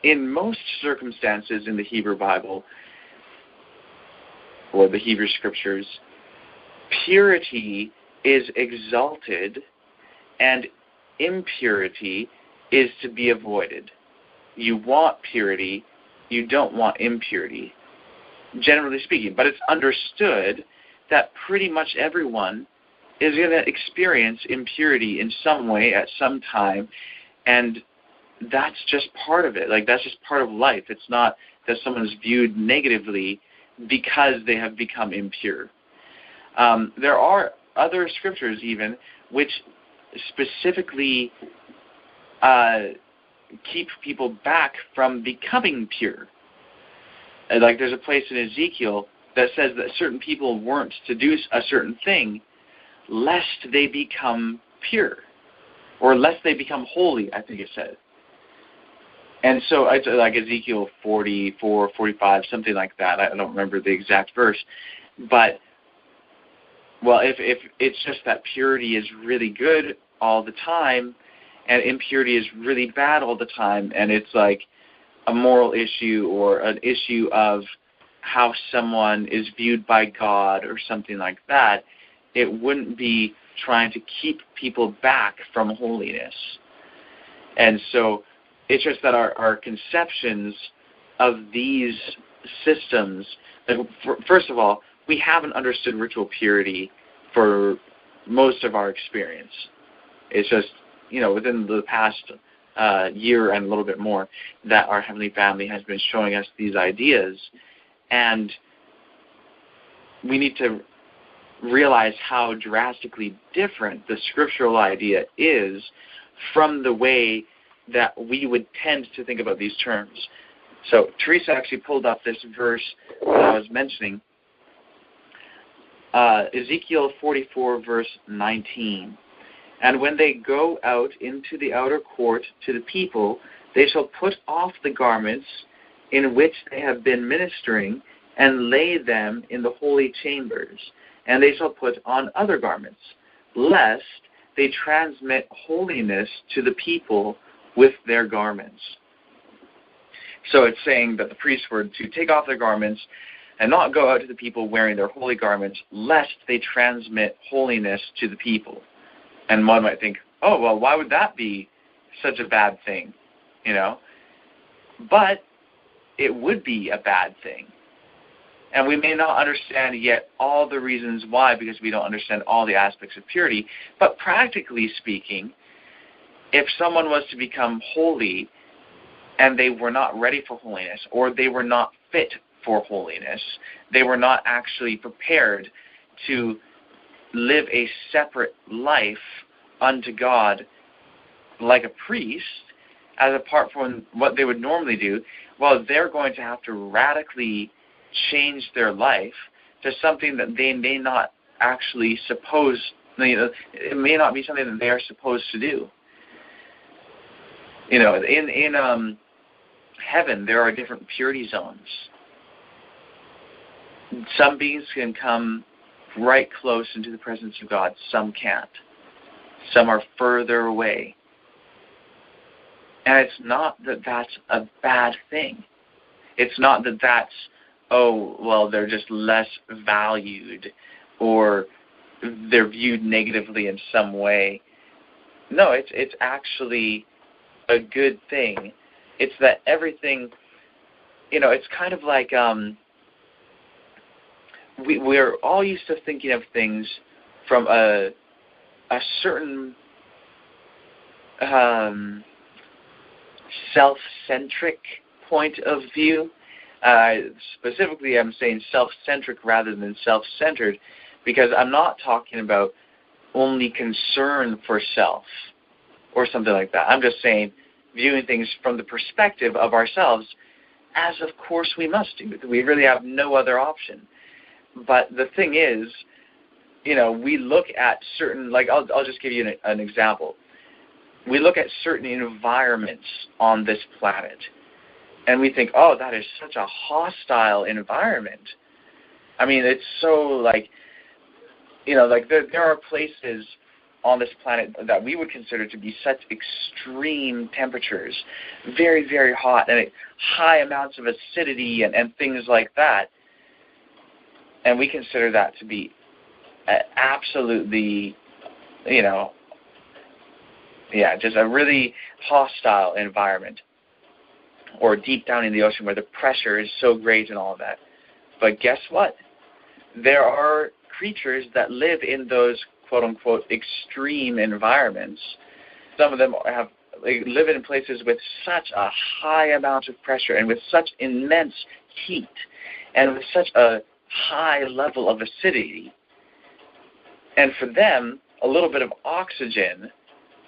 in most circumstances in the Hebrew Bible or the Hebrew Scriptures, purity is exalted and impurity is to be avoided. You want purity, you don't want impurity, generally speaking. But it's understood that pretty much everyone is going to experience impurity in some way at some time, and that's just part of it. Like, that's just part of life. It's not that someone is viewed negatively because they have become impure. There are other scriptures even which specifically keep people back from becoming pure. Like, there's a place in Ezekiel that says that certain people weren't to do a certain thing lest they become pure, or lest they become holy, I think it said. And so, it's like Ezekiel 44, 45, something like that. I don't remember the exact verse. But, well, if it's just that purity is really good all the time, and impurity is really bad all the time, and it's like a moral issue or an issue of how someone is viewed by God or something like that, it wouldn't be trying to keep people back from holiness. And so it's just that our conceptions of these systems, first of all, we haven't understood ritual purity for most of our experience. It's just, within the past year and a little bit more that our Heavenly Family has been showing us these ideas. And we need to realize how drastically different the scriptural idea is from the way that we would tend to think about these terms. So Teresa actually pulled up this verse that I was mentioning, Ezekiel 44, verse 19. And when they go out into the outer court to the people, they shall put off the garments in which they have been ministering and lay them in the holy chambers. And they shall put on other garments, lest they transmit holiness to the people with their garments. So it's saying that the priests were to take off their garments and not go out to the people wearing their holy garments, lest they transmit holiness to the people. And one might think, oh, well, why would that be such a bad thing? But it would be a bad thing. And we may not understand yet all the reasons why, because we don't understand all the aspects of purity. But practically speaking, if someone was to become holy and they were not ready for holiness, or they were not fit for holiness, they were not actually prepared to live a separate life unto God like a priest, as apart from what they would normally do, well, they're going to have to radically change their life to something that they may not actually it may not be something that they are supposed to do. In heaven, there are different purity zones. Some beings can come right close into the presence of God. Some can't. Some are further away. And it's not that that's a bad thing. It's not that that's, they're just less valued or they're viewed negatively in some way. No, it's actually a good thing. It's that everything, it's kind of like we're all used to thinking of things from a certain self-centric point of view. Specifically, I'm saying self-centric rather than self-centered, because I'm not talking about only concern for self or something like that. I'm just saying viewing things from the perspective of ourselves, as of course we must do. We really have no other option. But the thing is, we look at certain, I'll just give you an example. We look at certain environments on this planet, and we think, oh, that is such a hostile environment. I mean, it's so there are places on this planet that we would consider to be such extreme temperatures, very, very hot, and high amounts of acidity and things like that. And we consider that to be absolutely, just a really hostile environment, or deep down in the ocean where the pressure is so great and all of that. But guess what? There are creatures that live in those quote-unquote extreme environments. Some of them live in places with such a high amount of pressure and with such immense heat and with such a high level of acidity. And for them, a little bit of oxygen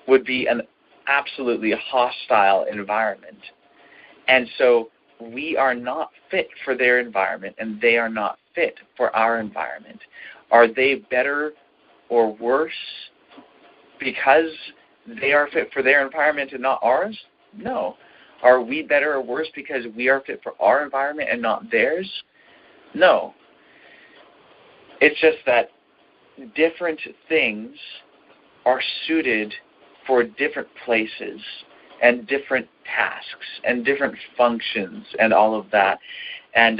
would be an absolutely hostile environment. And so we are not fit for their environment, and they are not fit for our environment. Are they better or worse because they are fit for their environment and not ours? No. Are we better or worse because we are fit for our environment and not theirs? No. It's just that different things are suited for different places and different tasks and different functions and all of that. And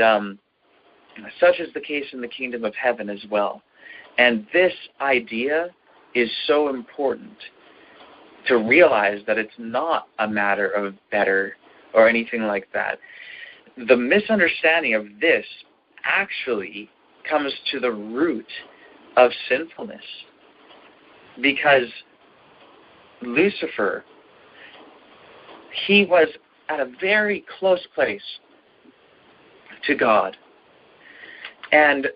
such is the case in the kingdom of heaven as well. And this idea is so important to realize that it's not a matter of better or anything like that. The misunderstanding of this actually comes to the root of sinfulness, because Lucifer, he was at a very close place to God, and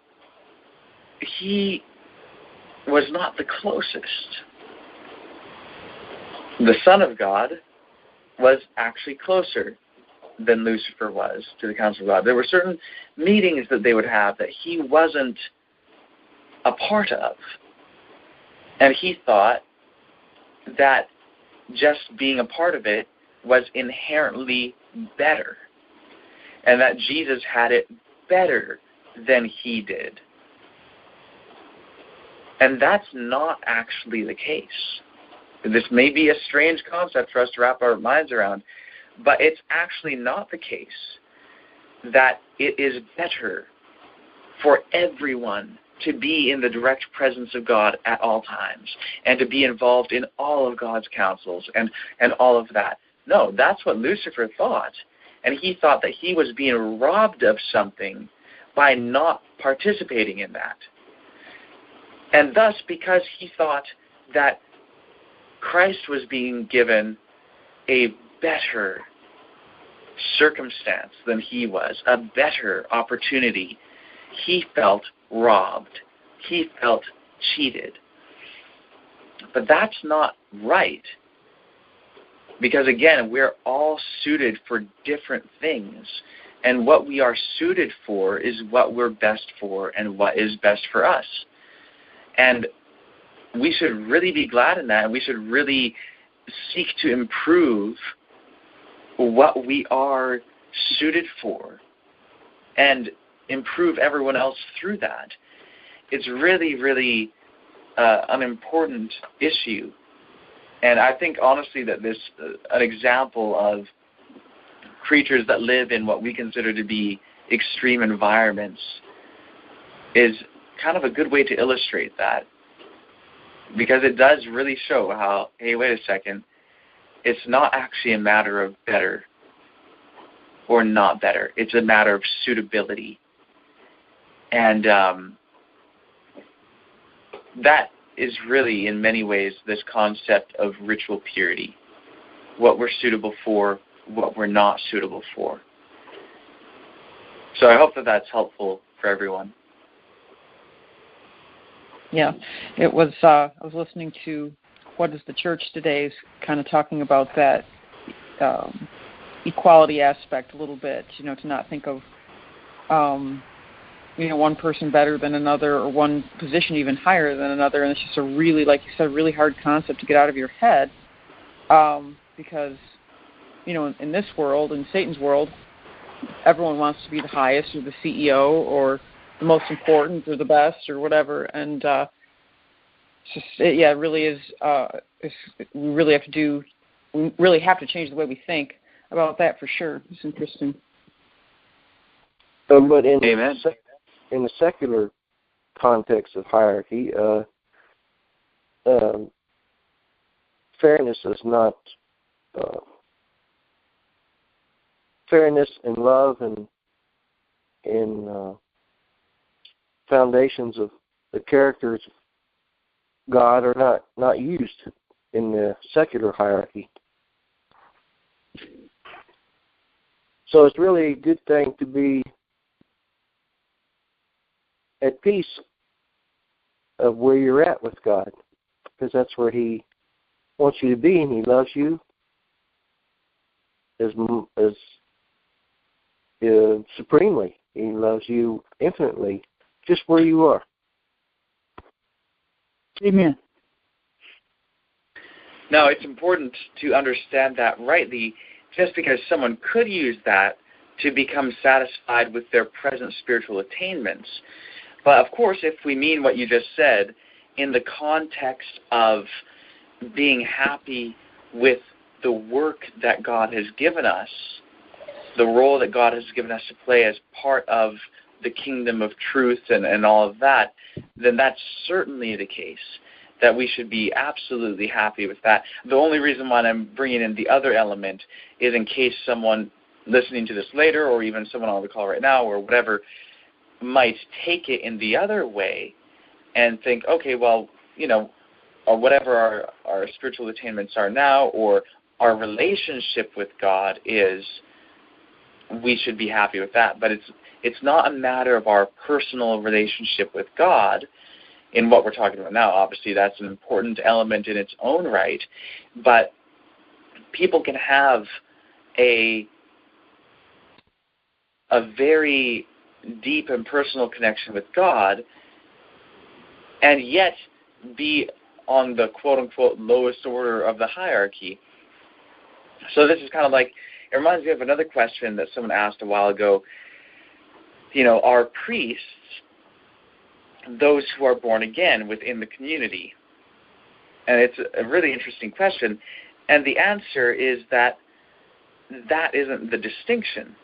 he was not the closest. The Son of God was actually closer than Lucifer was to the counsel of God. There were certain meetings that they would have that he wasn't a part of, and he thought that just being a part of it was inherently better, and that Jesus had it better than he did. And that's not actually the case. This may be a strange concept for us to wrap our minds around, but it's actually not the case that it is better for everyone to be in the direct presence of God at all times and to be involved in all of God's counsels and all of that. No, that's what Lucifer thought. And he thought that he was being robbed of something by not participating in that. And thus, because he thought that Christ was being given a better circumstance than he was, a better opportunity, he felt robbed. He felt cheated. But that's not right. Because again, we're all suited for different things. And what we are suited for is what we're best for and what is best for us. And we should really be glad in that, and we should really seek to improve what we are suited for and improve everyone else through that. It's really, really an important issue. And I think, honestly, that this an example of creatures that live in what we consider to be extreme environments is kind of a good way to illustrate that. Because it does really show how, hey, wait a second, it's not actually a matter of better or not better. It's a matter of suitability. And that is really, in many ways, this concept of ritual purity. What we're suitable for, what we're not suitable for. So I hope that that's helpful for everyone. Yeah, it was. I was listening to What is the Church Today, kind of talking about that equality aspect a little bit. To not think of one person better than another or one position even higher than another, and it's just a really, like you said, a really hard concept to get out of your head, because in this world, in Satan's world, everyone wants to be the highest or the CEO or the most important or the best or whatever, and it really is. We really have to change the way we think about that for sure. It's interesting. But in Amen. In the secular context of hierarchy, fairness is not fairness and love and foundations of the characters of God are not used in the secular hierarchy. So it's really a good thing to be at peace of where you're at with God, because that's where He wants you to be, and He loves you as supremely. He loves you infinitely, just where you are. Amen. Now, it's important to understand that rightly. Just because someone could use that to become satisfied with their present spiritual attainments. But, of course, if we mean what you just said in the context of being happy with the work that God has given us, the role that God has given us to play as part of the kingdom of truth and all of that, then that's certainly the case, that we should be absolutely happy with that. The only reason why I'm bringing in the other element is in case someone listening to this later, or even someone on the call right now or whatever, might take it in the other way and think, okay, well, or whatever our spiritual attainments are now, or our relationship with God is, we should be happy with that. But it's not a matter of our personal relationship with God in what we're talking about now. Obviously, that's an important element in its own right, but people can have a very deep and personal connection with God and yet be on the quote-unquote lowest order of the hierarchy. So this is kind of like, it reminds me of another question that someone asked a while ago. Are priests those who are born again within the community? And it's a really interesting question. And the answer is that isn't the distinction.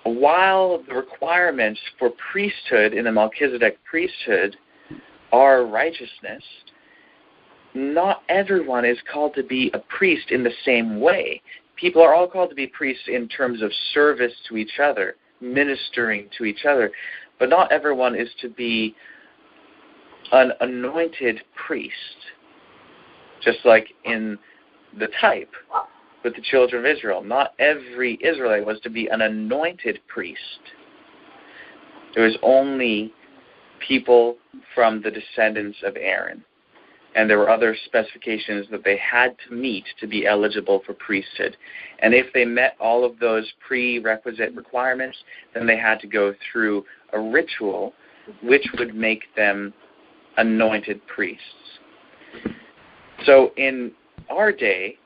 While the requirements for priesthood in the Melchizedek priesthood are righteousness, not everyone is called to be a priest in the same way. People are all called to be priests in terms of service to each other, ministering to each other, but not everyone is to be an anointed priest, just like in the type with the children of Israel. Not every Israelite was to be an anointed priest. There was only people from the descendants of Aaron. And there were other specifications that they had to meet to be eligible for priesthood. And if they met all of those prerequisite requirements, then they had to go through a ritual which would make them anointed priests. So in our day,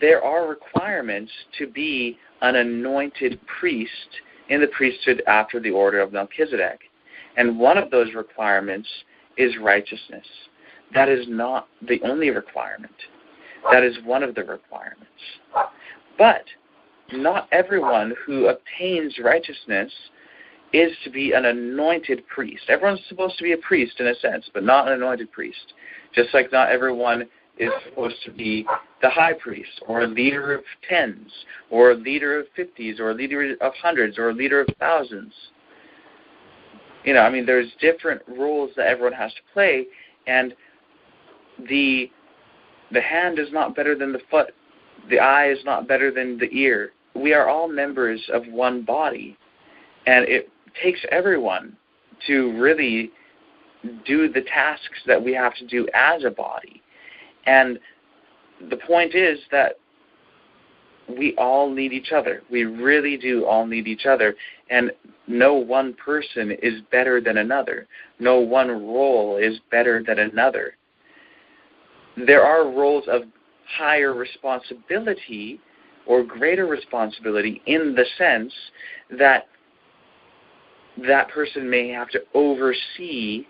there are requirements to be an anointed priest in the priesthood after the order of Melchizedek. And one of those requirements is righteousness. That is not the only requirement. That is one of the requirements. But not everyone who obtains righteousness is to be an anointed priest. Everyone's supposed to be a priest in a sense, but not an anointed priest. Just like not everyone is supposed to be the high priest, or a leader of tens, or a leader of 50s, or a leader of hundreds, or a leader of thousands. There's different roles that everyone has to play, and the hand is not better than the foot. The eye is not better than the ear. We are all members of one body, and it takes everyone to really do the tasks that we have to do as a body. And the point is that we all need each other. We really do all need each other. And no one person is better than another. No one role is better than another. There are roles of higher responsibility or greater responsibility in the sense that that person may have to oversee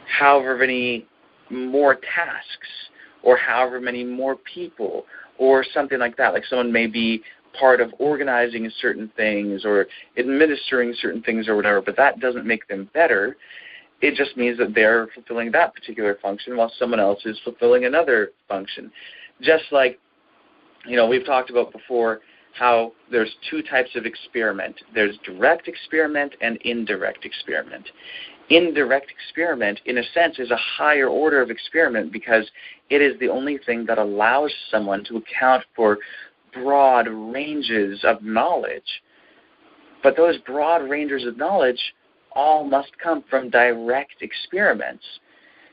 however many more tasks or however many more people or something like that. Like someone may be part of organizing certain things or administering certain things or whatever, but that doesn't make them better. It just means that they're fulfilling that particular function while someone else is fulfilling another function. Just like, we've talked about before how there's two types of experiment. There's direct experiment and indirect experiment. Indirect experiment, in a sense, is a higher order of experiment because it is the only thing that allows someone to account for broad ranges of knowledge. But those broad ranges of knowledge all must come from direct experiments.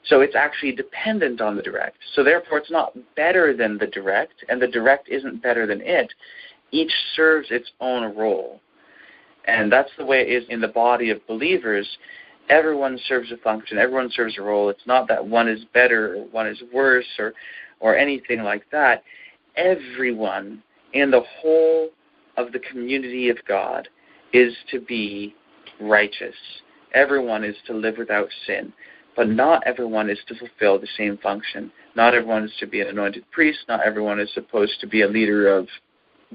So it's actually dependent on the direct. So therefore it's not better than the direct, and the direct isn't better than it. Each serves its own role. And that's the way it is in the body of believers. Everyone serves a function. Everyone serves a role. It's not that one is better or one is worse or anything like that. Everyone in the whole of the community of God is to be righteous. Everyone is to live without sin. But not everyone is to fulfill the same function. Not everyone is to be an anointed priest. Not everyone is supposed to be a leader of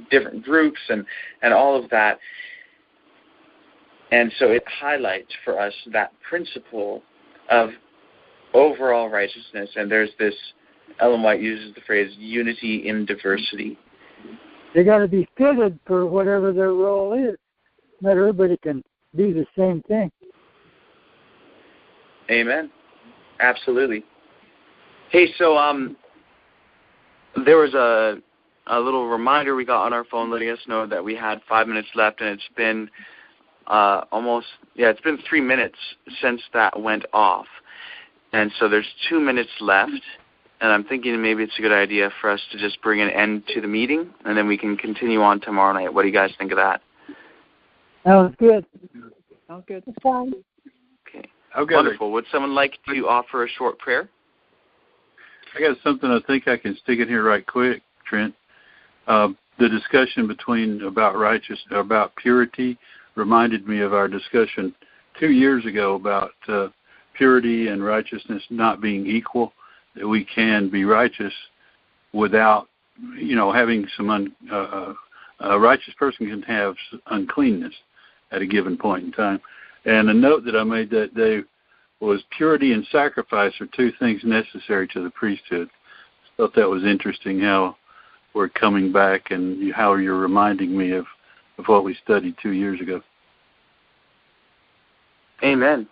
different groups and all of that. And so it highlights for us that principle of overall righteousness. And there's this, Ellen White uses the phrase, unity in diversity. They got to be fitted for whatever their role is. Not everybody can do the same thing. Amen. Absolutely. Hey, so there was a little reminder we got on our phone letting us know that we had 5 minutes left, and it's been it's been 3 minutes since that went off. And so there's 2 minutes left, and I'm thinking maybe it's a good idea for us to just bring an end to the meeting, and then we can continue on tomorrow night. What do you guys think of that? Sounds good. Sounds good. It's fine. Okay. Wonderful. Would someone like to offer a short prayer? I got something I think I can stick in here right quick, Trent. The discussion about purity reminded me of our discussion 2 years ago about purity and righteousness not being equal, that we can be righteous without, having some a righteous person can have uncleanness at a given point in time. And a note that I made that day was purity and sacrifice are two things necessary to the priesthood. I thought that was interesting how we're coming back and how you're reminding me of what we studied 2 years ago. Amen.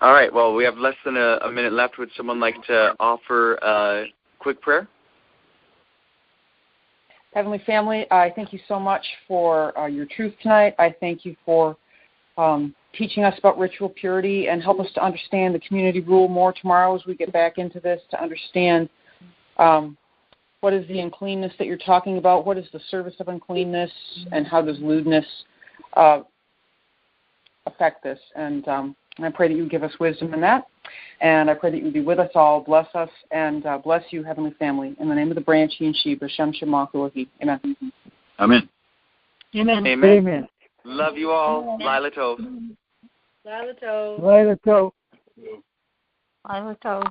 All right, well, we have less than a minute left. Would someone like to offer a quick prayer? Heavenly family, I thank you so much for your truth tonight. I thank you for teaching us about ritual purity, and help us to understand the community rule more tomorrow as we get back into this, to understand what is the uncleanness that you're talking about, what is the service of uncleanness, and how does lewdness affect this. And I pray that you give us wisdom in that, and I pray that you be with us all, bless us, and bless you, Heavenly family. In the name of the branch, he and she, B'Shem Shema Kulohi. Amen. Amen. Amen. Amen. Amen. Love you all. Lila Tov. Lila Tov. Lila Tov. Lila Tov.